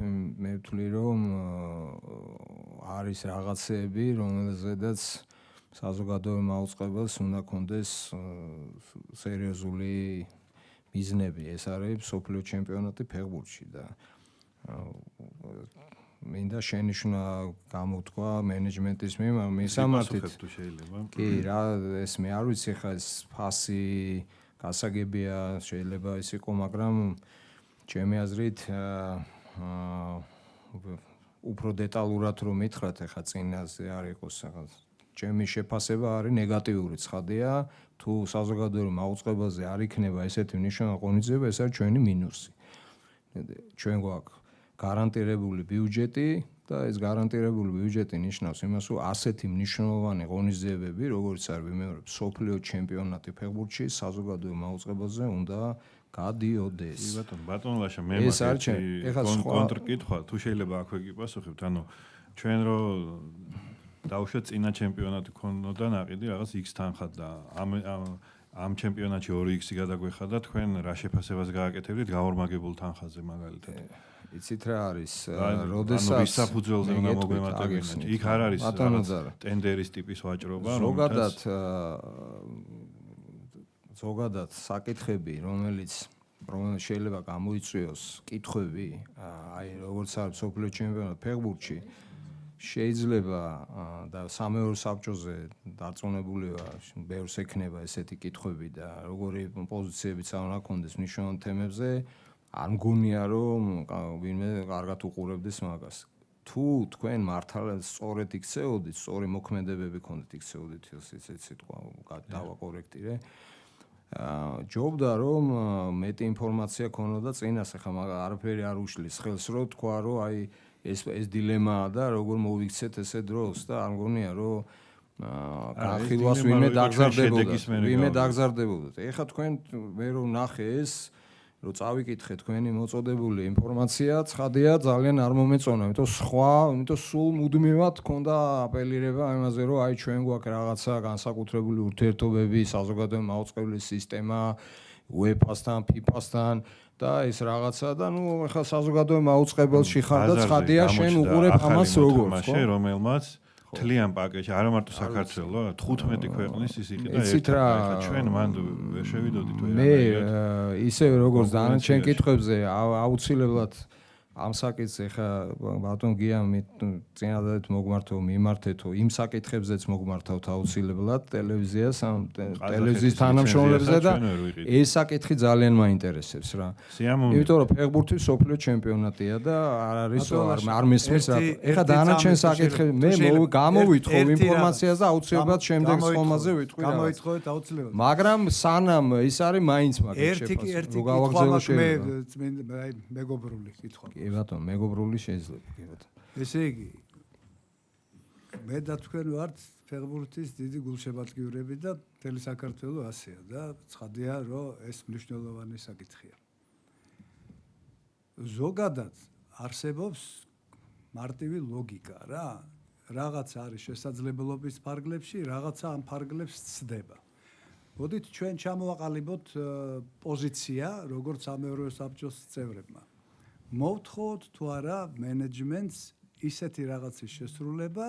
მე ვთვლი რომ არის რაღაცეები, რომელზედაც საზოგადოებრივ მაუწყებელს უნდა კონდეს სერიოზული მიზნები. ეს არის სოფლიო ჩემპიონატი ფეხბურთში და მინდა შენიშვნა გამოთქვა მენეჯმენტის მისამართით. თუ შეიძლება. კი, რა ეს მე არ ვიცი ხა ეს ფასი გასაგებია, შეიძლება ის იყო, მაგრამ ჩემი აზრით უფრო დეტალურად რომ მითხრათ, ხა წინაზე არ იყოს რაღაც ჩემი შეფასება არის ნეგატიური ცხადია, თუ საზოგადოებრივ მაუწყებელზე არ იქნება ესეთი მნიშვნელოვანი ღონისძიება, ეს არის ჩვენი მინუსი. ჩვენ გვაქვს გარანტირებული ბიუჯეტი და ეს გარანტირებული ბიუჯეტი ნიშნავს იმას, რომ ასეთი მნიშვნელოვანი ღონისძიებები, როგორც არის ვიმეორებ, სოფლიო ჩემპიონატი ფეხბურთში საზოგადოებრივ მაუწყებელზე უნდა გადიოდეს. ბატონ ლაშა, მე მაქვს კონტრკითხვა, თუ შეიძლება აქვე გიპასუხებთ, ანუ ჩვენ რო დავუშვათ წინა ჩემპიონატი ქონოდა ნაყიდი რაღაც X თანხად და ამ ჩემპიონატში 2X-ი გადაგვეხადა, თქვენ რა შეფასებას გააკეთებდით გავორმაგებულ თანხაზე მაგალითად? იცით რა არის, როდესაც ვისაფუძველზე უნდა მოგვემატებინათ. იქ არ არის ტენდერის ტიპის ვაჭრობა, ზოგადად საკითხები, რომელიც შეიძლება გამოიწვიოს კითხვები, აი როგორც არის სოფლიო ჩემპიონატი ფეხბურთში, შეიძლება და სამეორო საბჭოზე დარწმუნებული ვარ, ბევრს ექნება ესეთი კითხვები და როგორი პოზიციებიც არ უნდა ქონდეს მნიშვნელოვან თემებზე, არ მგონია რომ ვინმე კარგად უყურებდეს მაგას. თუ თქვენ მართალად სწორედ იქცეოდით, სწორი მოქმედებები ქონდეთ იქცეოდით, ეს სიტყვა დავაკორექტირე. ჯობდა რომ მეტი ინფორმაცია ქონოდა წინას, ახლა მაგა არაფერი არ უშლის ხელს, რომ თქვა რომ აი ეს დილემაა და როგორ მოვიქცეთ ესე დროს და არ მგონია რომ განხილვას ვინმე დაგზარდებოდა. ეხლა თქვენ მე რომ ნახე ეს რომ წავიკითხე თქვენი მოწოდებული ინფორმაცია, ცხადია ძალიან არ მომეწონა, იმიტომ სულ მუდმივად ქონდა აპელირება იმაზე რომ აი ჩვენ გვაქვს რაღაცა განსაკუთრებული ურთიერთობები საზოგადოებრივ მაუწყებლის სისტემა UEFA-სთან, FIFA-სთან და ეს რაღაცა და ნუ ახლა საზოგადოებრივ მაუწყებელში ხარ და ცხადია შენ უყურებ ამას როგორც ხო? რომელმაც თლიან პაკეტში არა მარტო საქართველოს 15 ქვეყნის ის იყო და ახლა ჩვენ მანდ ვერ შევიდოდით ვერა. მე ისე როგორც დანარჩენ კითხვებზე აუცილებლად ამ საკითხზე ხა ბატონ გია წინადადეთ მოგმართო მიმართეთო იმ საკითხებზეც მოგმართავთ აუცილებლად ტელევიზიას ამ ტელევიზიის თანამშრომლებზე და ეს საკითხი ძალიან მაინტერესებს რა. იმიტომ რომ ფეხბურთი სოფლიო ჩემპიონატია და არ არის არ მესმის რა. ეხლა დანარჩენ საკითხები მე გამოვითხოვ ინფორმაციას და აუცილებლად შემდეგ ხომაზე ვიტყვი რა. გამოითხოვეთ აუცილებლად. მაგრამ სანამ ის არის მაინც მაგის შეფასება. ერთი გავაგზავნო მე მეგობრული კითხვა. კი ბატონო, მეგობრული შეიძლება, კი ბატონო. ესე იგი მე და თქვენ ვართ ფეხბურთის დიდი გულშემატკივრები და მთელი საქართველოს ასეა და ცხადია რომ ეს მნიშვნელოვანი საკითხია. ზოგადად არსებობს მარტივი ლოგიკა რა. რაღაც არის შესაძლებლობის ფარგლებში, რაღაცა ამ ფარგლებს ცდება. მოდით ჩვენ ჩამოვაყალიბოთ პოზიცია როგორც სამეურვეო საბჭოს წევრებმა. მოვთხოვოთ თუ არა მენეჯმენტს ისეთი რაღაცის შესრულება,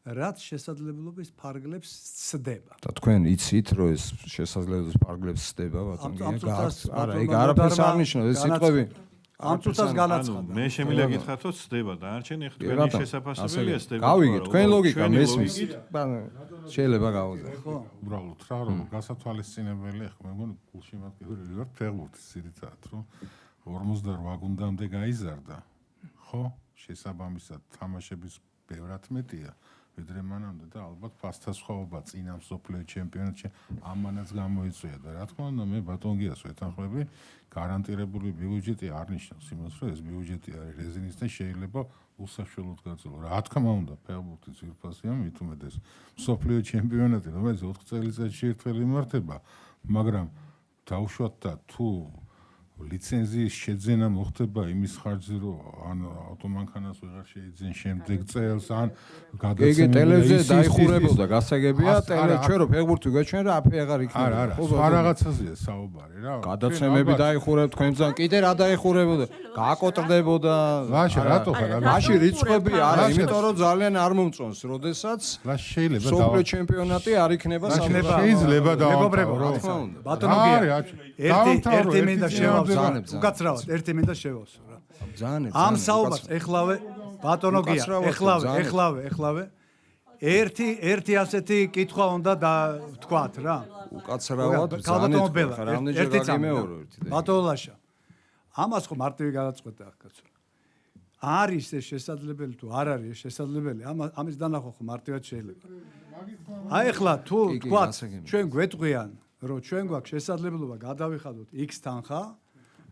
რაც შესაძლებლობის ფარგლებს ცდება. და თქვენ იცით, რომ ეს შესაძლებლობის ფარგლებს ცდება, ბატონო? არა, ეგ არაფერს არ ნიშნავს, ეს სიტყვები. ამ წუთას განაცხადა. მე შემიძლია გითხრათ, რომ ცდება და არჩენ ეხლა თქვენი შესაძლებელია ცდება. გავიგეთ, თქვენ ლოგიკა მესმის. შეიძლება გავუძახო. ხო, უბრალოდ რა რომ გასათვალისწინებელი ახლა მე მგონი გულშემატკივრები ვარ ფეხბურთის ძირითადად, რომ 48 გუნდამდე გაიზარდა. ხო, შესაბამისად თამაშების ბევრად მეტია, ვიდრე მანამდე და ალბათ ფასტასხვაობა წინა მსოფლიო ჩემპიონატში ამანაც გამოიწვია და რა თქმა უნდა მე ბატონ გიას ვეთანხმები, გარანტირებული ბიუჯეტი არ ნიშნავს იმას, რომ ეს ბიუჯეტი არის რეზინის და შეიძლება უსაშველოდ გაწილო. რა თქმა უნდა, ფეხბურთის ძირფასია მით უმეტეს მსოფლიო ჩემპიონატი, რომელიც 4 წელიწადში ერთხელ იმართება, მაგრამ დაუშვათ და თუ ლიცენზიის შეძენა მოხდება იმის ხარჯზე, რომ ან ავტომანქანას ვეღარ შეიძენ შემდეგ წელს, ან გადაცემა ტელევიზია დაიხურებოდა, გასაგებია, ჩვენ რო ფეხბურთი გვეჩვენ რა აფე აღარ იქნება. არა, სხვა რაღაცაზეა საუბარი რა. გადაცემები დაიხურებ თქვენთან, კიდე რა დაიხურებოდა? გააკოტრდებოდა. ლაშა, რატო ხარ? მაშინ რიცხვები არა, იმიტომ რომ ძალიან არ მომწონს, როდესაც ლაშა შეიძლება სოფლიო ჩემპიონატი არ იქნება შეიძლება მეგობრებო, რა თქმა უნდა. ბატონო გია, ერთი მინდა შევავსო. უკაცრავად, ერთი მინდა შევავსო რა. ამ საუბარს ეხლავე ბატონო გია, ეხლავე. ერთი ასეთი კითხვა უნდა თქვათ რა. უკაცრავად ქალბატონო ბელა, რამდენჯერ გაგიმეორებთ. ბატონო ლაშა. ამას ხო მარტივი გადაწყვეტა აქ კაცო. არის ეს შესაძლებელი თუ არ არის ეს შესაძლებელი, ამის დანახვა ხო მარტივად შეიძლება. აი ახლა თუ თქვათ ჩვენ გვეტყვიან, რომ ჩვენ გვაქვს შესაძლებლობა გადავიხადოთ X თანხა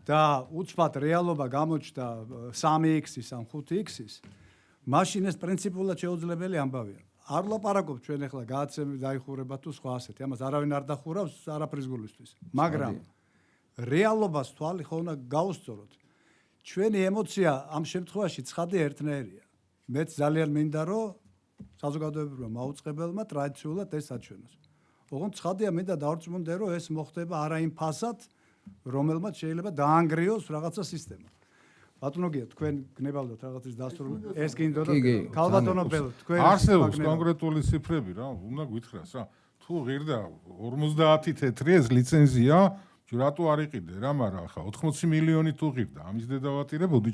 და უცბად რეალობა გამოჩნდა 3X-ის ან 5X-ის, მაშინ ეს პრინციპულად შეუძლებელი ამბავია. არ ვლაპარაკობ ჩვენ ახლა გააცემი დაიხურება თუ სხვა ასეთი, ამას არავინ არ დახურავს არაფრის გულისთვის. მაგრამ რეალობას თვალი ხო უნდა გაუსწოროთ. ჩვენი ემოცია ამ შემთხვევაში ცხადი ერთნაირია. მეც ძალიან მინდა რომ საზოგადოებრივმა მაუწყებელმა ტრადიციულად ეს აჩვენოს. ოღონდ ცხადია მინდა დავარწმუნდე რომ ეს მოხდება არა იმ ფასად, რომელმაც შეიძლება დაანგრიოს რაღაცა სისტემა. ბატონო გია, თქვენ გნებავდათ რაღაცის დასრულება. ეს გინდოდა ქალბატონო ბელო, თქვენ არსებობს კონკრეტული ციფრები რა, უნდა გითხრას რა. თუ ღირდა 50 თეთრი ეს ლიცენზია რატო არ იყიდე რა, მაგრამ ახლა 80 მილიონი თუ ღირდა, ამის დედავატირებოდი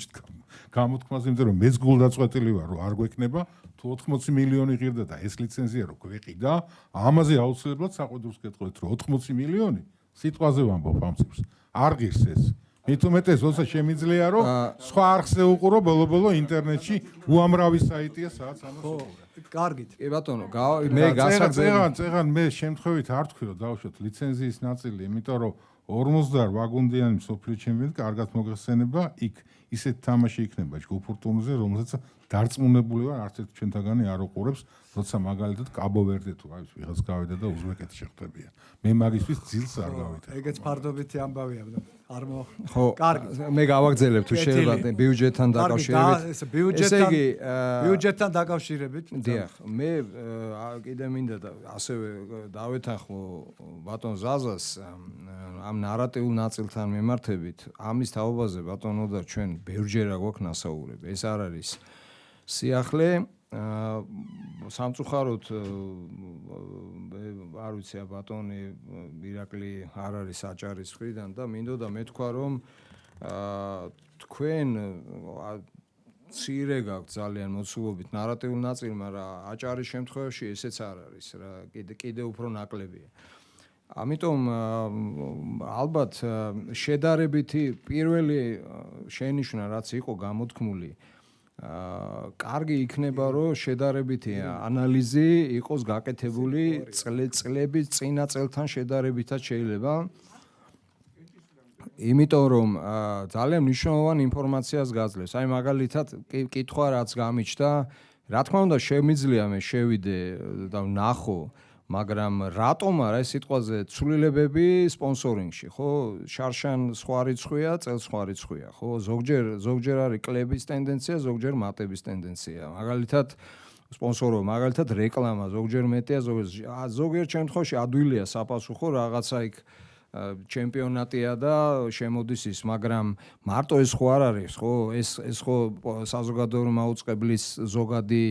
გამოთქმაზე, იმიტომ რომ მეც გულდაწყვეტილი ვარ, რომ არ გვექნება, თუ 80 მილიონი ღირდა და ეს ლიცენზია რო გვეყიდა, ამაზე აუცილებლად საყდურს გეტყვით, რომ 80 მილიონი სიტყვაზე ვამბობ ამ ციფრს. არ ღირს ეს. მით უმეტეს, როცა შემიძლია, რომ სხვა არხზე უყურო, ბოლო-ბოლო ინტერნეტში უამრავი საიტია, სადაც ამას უყურებ. კარგით. კი ბატონო, მე გასაგზავნე წეღან მე შემთხვევით არ თქვი, რომ დავუშვათ ლიცენზიის ნაწილი, იმიტომ რომ 50 ვაგონდიანი მსოფლიო ჩემპიონი კარგად მოგეხსენება, იქ ისეთ თამაში იქნება ჯგუფურ ტურნირზე, რომელსაც დარწმუნებული ვარ, არც ერთ ჩვენთაგანი არ უყურებს, როცა მაგალითად კაბო-ვერდე თუ არის ვიღაც გავიდა და უზბეკეთი შეხვდებიან. მე მაგისთვის ძილს არ გავიტანე. ეგეც ფარდობითი ამბავია, არ მო. ხო, მე გავაგზელებ თუ შეიძლება ბიუჯეტთან დაკავშირებით. ესე იგი, ბიუჯეტთან დაკავშირებით. დიახ, მე კიდე მინდა და ასევე დავეთანხმო ბატონ ზაზას ამ ნარატიულ ნაწილთან მიმართებით. ამის თაობაზე ბატონო და ჩვენ ბევრჯერა გვაქვს ნასაუბრები. ეს არ არის სიახლე. სამწუხაროდ არ ვიცი ბატონი ირაკლი არ არის აჭარის მხრიდან და მინდოდა მეთქვა რომ თქვენ ცირე გაქვთ ძალიან მოცულობით ნარატიულ ნაწილი, მაგრამ აჭარის შემთხვევაში ესეც არ არის რა, კიდე უფრო ნაკლებია. ამიტომ ალბათ შედარებითი პირველი შენიშვნა რაც იყო გამოთქმული კარგი იქნება რომ შედარებითი ანალიზი იყოს გაკეთებული წლების წინა წელთან შედარებითაც შეიძლება იმიტომ რომ ძალიან მნიშვნელოვანი ინფორმაციას გაძლევს. აი მაგალითად კითხვა რაც გამიჩნდა, რა თქმა უნდა შემიძლია მე შევიდე და ვნახო, მაგრამ რატომ არა ეს სიტყვაზე ცვლილებები სპონსორინგში, ხო? შარშან სხვა რიცხვია, წელს სხვა რიცხვია, ხო? ზოგჯერ არის კლების ტენდენცია, ზოგჯერ მატების ტენდენცია. მაგალითად სპონსორო, მაგალითად რეკლამა, ზოგჯერ მეტია, ზოგიერთ შემთხვევაში ადვილია საპასუხო რაღაცა იქ ჩემპიონატია და შემოდის ის, მაგრამ მარტო ეს ხო არ არის, ხო? ეს ხო საზოგადოებრივი მაუწყებლის ზოგადი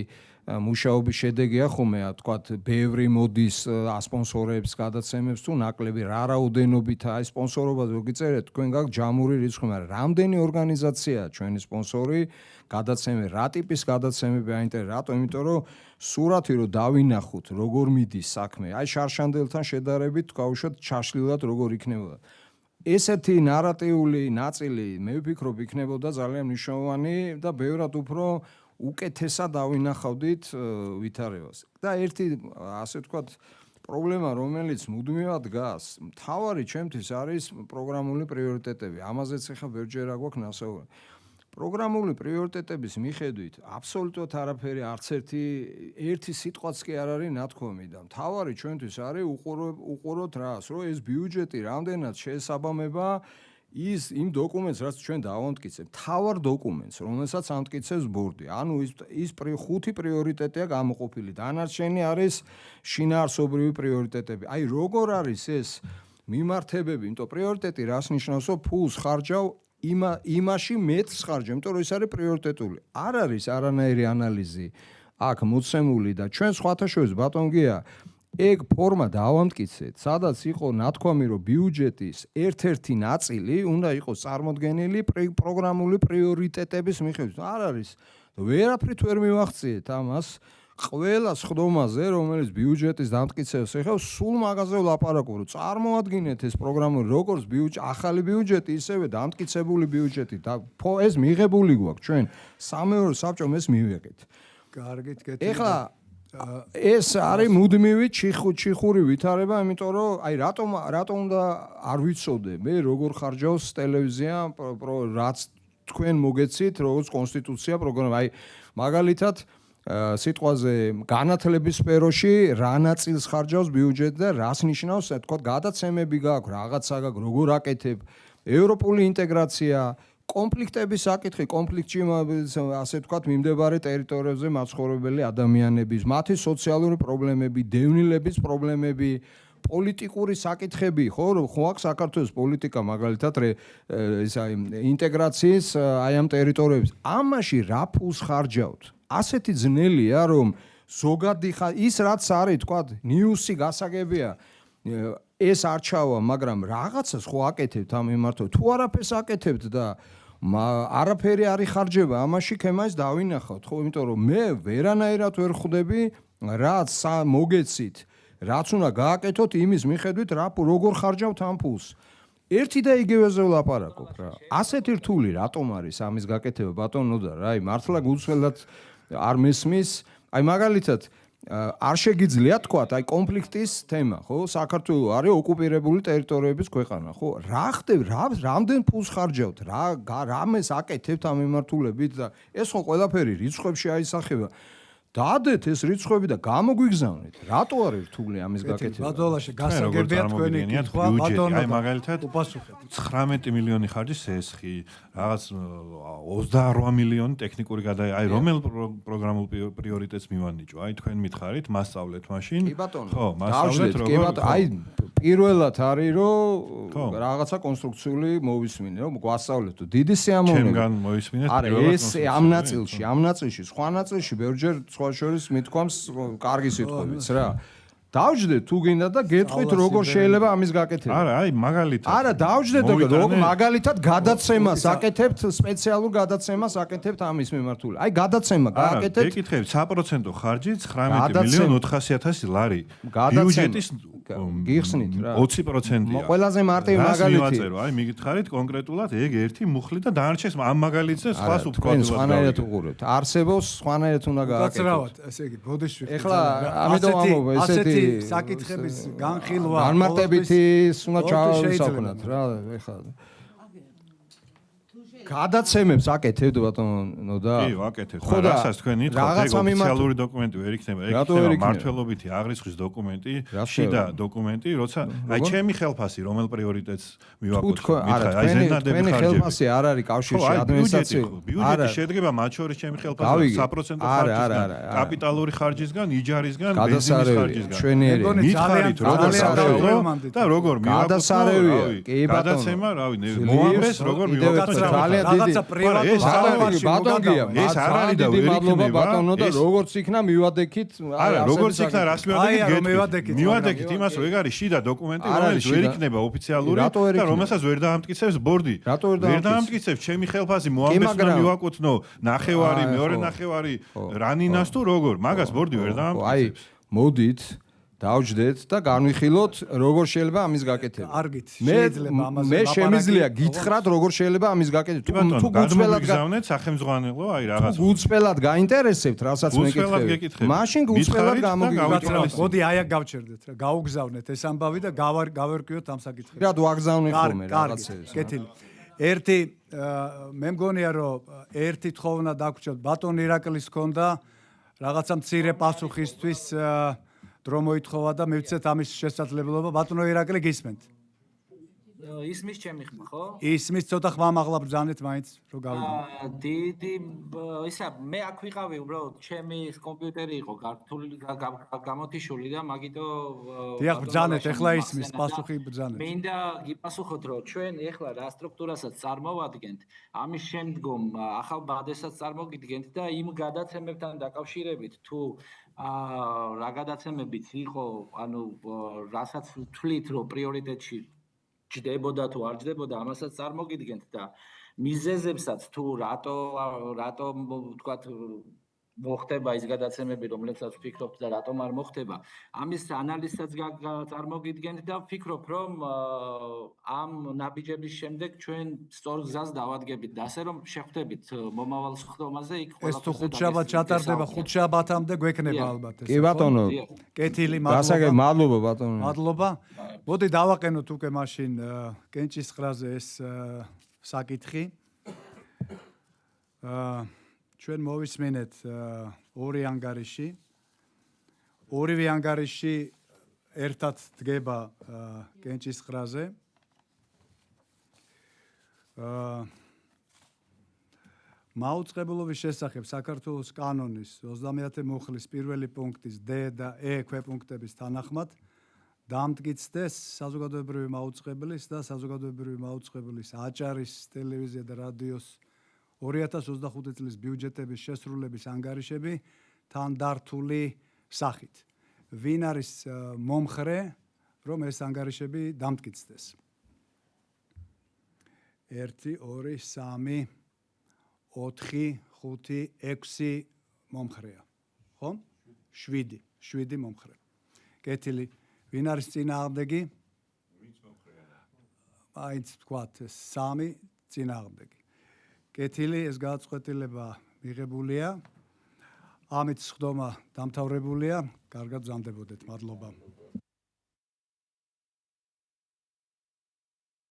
მუშაობის შედეგია ხომ, თქვათ, ბევრი მოდის ასპონსორებს გადაცემებს თუ ნაკლები რა რაოდენობით აი სპონსორობაზე ვიგიწერეთ, თქვენ გაქვთ ჯამური რიცხვი, მაგრამ რამდენი ორგანიზაციაა ჩვენი სპონსორი, გადაცემები, რა ტიპის გადაცემები აინტერესებს, რატო? იმიტომ რომ სურათი რომ დავინახოთ, როგორ მიდის საქმე, აი შარშანდელთან შედარებით გავუშვათ ჩაშლილად როგორ იქნებოდა. ესეთი ნარატიული ნაწილი მე ვფიქრობ იქნებოდა ძალიან მნიშვნელოვანი და ბევრად უფრო უკეთესად დავინახავდით ვითარებას. და ერთი ასე ვთქვათ პრობლემა რომელიც მუდმივად დგას, მთავარი ჩემთვის არის პროგრამული პრიორიტეტები. ამაზეც ახლა ბევრჯერ გვაქვს ნასაუბრები. პროგრამული პრიორიტეტების მიხედვით აბსოლუტურად არაფერი არც ერთი სიტყვაც კი არ არის ნათქვამი და მთავარი ჩვენთვის არის უყუროთ რას, რომ ეს ბიუჯეტი რამდენად შეესაბამება იმ დოკუმენტს, რაც ჩვენ დავამტკიცებთ, თავარ დოკუმენტს, რომელსაც ამტკიცებს ბორდი. ანუ ის 5 პრიორიტეტია გამოყოფილი. დანარჩენი არის შინაარსობრივი პრიორიტეტები. აი როგორ არის ეს მიმართებები, იმიტომ პრიორიტეტი რას ნიშნავს, რომ ფულს ხარჯავ იმაში მეტს ხარჯავ, იმიტომ რომ ეს არის პრიორიტეტული. არ არის არანაირი ანალიზი აქ მოცემული და ჩვენ სხვათა შორის ბატონ გია ეგ ფორმა დავამტკიცეთ, სადაც იყო ნათქვამი, რომ ბიუჯეტის ერთ-ერთი ნაწილი უნდა იყოს წარმოდგენილი პროგრამული პრიორიტეტების მიხედვით. არ არის ვერაფრით ვერ მივახციეთ ამას. ყველა სხდომაზე, რომელიც ბიუჯეტის დამტკიცებას ეხავს, სულ მაგაზე ვლაპარაკობ, რომ წარმოადგინეთ ეს პროგრამული როგორც ახალი ბიუჯეტი, ისევე დამტკიცებული ბიუჯეტი და ეს მიღებული გვაქვს ჩვენ სამეურვეო საბჭომ ეს მივიღეთ. კარგით, კეთილი. ეხლა ეს არის მუდმივი ჩიხური ვითარება, იმიტომ რომ აი რატომ უნდა არ ვიცოდე მე როგორ ხარჯავს ტელევიზია რაც თქვენ მოგეცით როგორც კონსტიტუცია პროგრამა. აი მაგალითად სიტყვაზე განათლების სფეროში რა ნაწილს ხარჯავს ბიუჯეტი და რას ნიშნავს, თქვა გადაცემები გაქვს, რაღაცა გაქვს, როგორ აკეთებ, ევროპული ინტეგრაცია, კონფლიქტების საკითხი, კონფლიქტში ასე თქვა მიმდებარე ტერიტორიებზე მაცხოვრებელი ადამიანების, მათი სოციალური პრობლემები, დევნილების პრობლემები, პოლიტიკური საკითხები, ხო აქვს საქართველოს პოლიტიკა მაგალითად ინტეგრაციის აი ამ ტერიტორიების. ამაში რა ფულს ხარჯავთ? ასეთი ძნელია, რომ ზოგადი ის რაც არის, თქვა, ნიუსი გასაგებია, ეს არ ჩავა, მაგრამ რაღაცას ხო აკეთებთ ამ მიმართულებით. თუ არაფერს აკეთებთ და არაფერი არ იხარჯება, ამაში ქემას დავინახავთ, ხო, იმიტომ რომ მე ვერანაირად ვერ ხვდები, რაც მოგეცით, რაც უნდა გააკეთოთ იმის მიხედვით, როგორ ხარჯავთ ამ ფულს. ერთი და იგივეზე ვლაპარაკობ რა. ასეთი რთული რატომ არის ამის გაკეთება, ბატონო და რა, მართლა გულწრფელად არ მესმის, აი მაგალითად არ შეგიძლია თქვათ, აი კონფლიქტის თემა, ხო? საქართველო არის ოკუპირებული ტერიტორიების ქვეყანა, ხო? რა ხდება, რამდენ ფულს ხარჯავთ, რამეს აკეთებთ ამ მიმართულებით და ეს ხო ყველაფერი რიცხვებში აისახება. დაადეთ ეს რიცხვები და გამოგვიგზავნეთ. რატო არის რთული ამის გაკეთება? ბატონო, გასაგებია თქვენი კითხვა, ბატონო. აი მაგალითად 19 მილიონი ხარჯის სესხი, რაღაც 28 მილიონი ტექნიკური აი რომელ პროგრამულ პრიორიტეტს მივანიჭო? აი თქვენ მითხარით, მასწავლეთ მაშინ. კი ბატონო. ხო, მასწავლეთ როგორ აი პირველად არის რომ რაღაცა კონსტრუქციული მოვისმინე, რომ გვასწავლეთ. დიდი სიამოვნებაა. ჩემგან მოვისმინეთ არა, ეს ამ ნაწილში, სხვა ნაწილში ბევრჯერ სხვა შორის მithქვამს კარგი სიტყვებიც რა. დავჯდეთ თუ გინდა და გეტყვით როგორ შეიძლება ამის გაკეთება. არა, აი მაგალითად. არა, დავჯდეთ მაგალითად გადაცემას აკეთებთ, სპეციალურ გადაცემას აკეთებთ ამის მიმართულებით. აი გადაცემა გააკეთეთ. არა, გეკითხებით, საპროცენტო ხარჯი 19.400.000 ლარი. ბიუჯეტის გიხსნით რა. 20%-ია. ყველაზე მარტივი მაგალითი. აი მიგითხარით კონკრეტულად ეგ ერთი მუხლი და დანარჩენს ამ მაგალითზე სხვას უფკვადულად სხვანაირად უყურებთ. არსებობს სხვანაირად უნდა გააკეთოთ. გაცრავად, ესე იგი, ბოდიში. ეხლა ამიტომ ამბობ ესეთი საკითხების განხილვა განმარტებითი უნდა ჩავისაუბროთ რა ეხლა გადაცემებს აკეთებთ ბატონო და კი ვაკეთებ მაგრამ რასაც თქვენ ითხოვთ ეგ ოფიციალური დოკუმენტი ვერ იქნება ეგ იქნება მართლობითი აღრიცხვის დოკუმენტი შიდა დოკუმენტი როცა აი ჩემი ხელფასი რომელ პრიორიტეტს მივაკუთვნო მითხრა აი ზენადები ხარჯები თქვენი ხელფასი არ არის კავშირში ადმინისტრაციულ ბიუჯეტი შედგება მათ შორის ჩემი ხელფასი საპროცენტო ხარჯისგან კაპიტალური ხარჯისგან იჯარისგან ბენზინის ხარჯისგან მითხარით როგორ სამშობლო და როგორ გადასარევია კი ბატონო გადაცემა რავი მოამბეს როგორ მივაკუთვნო რაღაცა პრივატული საუბარი ბატონია ეს არ არის და ვერ იქნება ბატონო და როგორც იქნა მივადექით არა როგორც იქნა რას მივადექით იმას რომ ეგ არის შიდა დოკუმენტი რომელიც ვერ იქნება ოფიციალური და რომელსაც ვერ დაამტკიცებს ბორდი ვერ დაამტკიცებს ჩემი ხელფასი მოამბეს რომ მივაკუთვნო ნახევარი მეორე ნახევარი რანინას თუ როგორ მაგას ბორდი ვერ დაამტკიცებს აი მოდით დავჯდეთ და განვიხილოთ როგორ შეიძლება ამის გაკეთება. არგით, შეიძლება ამაზე მე შემიძლია გითხრათ როგორ შეიძლება ამის გაკეთება. თუ გუწველად გაგზავნეთ სახელმძღვანელო, აი რაღაც. თუ გუწველად გაინტერესებთ, რასაც მეკითხებით. მაშინ გუწველად გამოგიგზავნეთ. მოდი აი აქ გავჩერდეთ რა, გაუგზავნეთ ეს ამბავი და გავარკვიოთ ამ საკითხებს. რა ვაგზავნე ხოლმე რაღაცებს. კეთილი. ერთი მე მგონია რომ ერთი თხოვნა დაგვრჩათ ბატონ ირაკლის ქონდა რაღაცა მცირე პასუხისთვის დრო მოითხოვა და მივცეთ ამის შესაძლებლობა. ბატონო ირაკლი გისმენთ? ისმის ჩემი ხმა, ხო? ისმის ცოტა ხმამაღლა ბრძანეთ მაინც, რომ გავიგო. დიდი ისა მე აქ ვიყავი უბრალოდ ჩემი კომპიუტერი იყო გამოთიშული და მაგიტო დიახ ბრძანეთ, ეხლა ისმის პასუხი ბრძანეთ. მინდა გიპასუხოთ რომ ჩვენ ეხლა რა სტრუქტურასაც წარმოვადგენთ, ამის შემდგომ ახალ ბადებსაც წარმოგიდგენთ და იმ გადაცემებთან დაკავშირებით თუ რა გადაცემებიც იყო, ანუ რასაც ვთვლით რომ პრიორიტეტში ჯდებოდა თუ არ ჯდებოდა, ამასაც წარმოგიდგენთ და მიზეზებსაც თუ რატო ვთქვათ მოხდება ის გადაცემები, რომლებსაც ვფიქრობთ და რატომ არ მოხდება, ამის ანალიზსაც წარმოგიდგენთ და ვფიქრობ, რომ ამ ნაბიჯების შემდეგ ჩვენ სწორ გზას დავადგებით და ასე რომ შეხვდებით მომავალ სხდომაზე იქ ეს თუ ხუთშაბათ ჩატარდება, ხუთშაბათამდე გვექნება ალბათ ეს. კი ბატონო. კეთილი, გასაგებ მადლობა ბატონო. მადლობა. მოდი დავაყენოთ უკვე მაშინ კენჭისყრაზე ეს საკითხი. ჩვენ მოვისმენეთ ორი ანგარიში. ორივე ანგარიში ერთად დგება კენჭისყრაზე. მაუწყებლობის შესახებ საქართველოს კანონის 30 მუხლის პირველი პუნქტის D და E ქვეპუნქტების თანახმად დამტკიცდეს საზოგადოებრივი მაუწყებლის და საზოგადოებრივი მაუწყებლის აჭარის ტელევიზია და რადიოს 2025 წლის ბიუჯეტების შესრულების ანგარიშები თანდართული სახით. ვინ არის მომხრე, რომ ეს ანგარიშები დამტკიცდეს? 1 2 3 4 5 6 მომხრეა. ხო? 7 მომხრე. კეთილი. ვინ არის წინააღმდეგი? ვინც მომხრეა? აიც თქვათ 3 წინააღმდეგი. კეთილი, ეს გადაწყვეტილება მიღებულია. ამით სხდომა დამთავრებულია. კარგად გრძანდებოდეთ. მადლობა.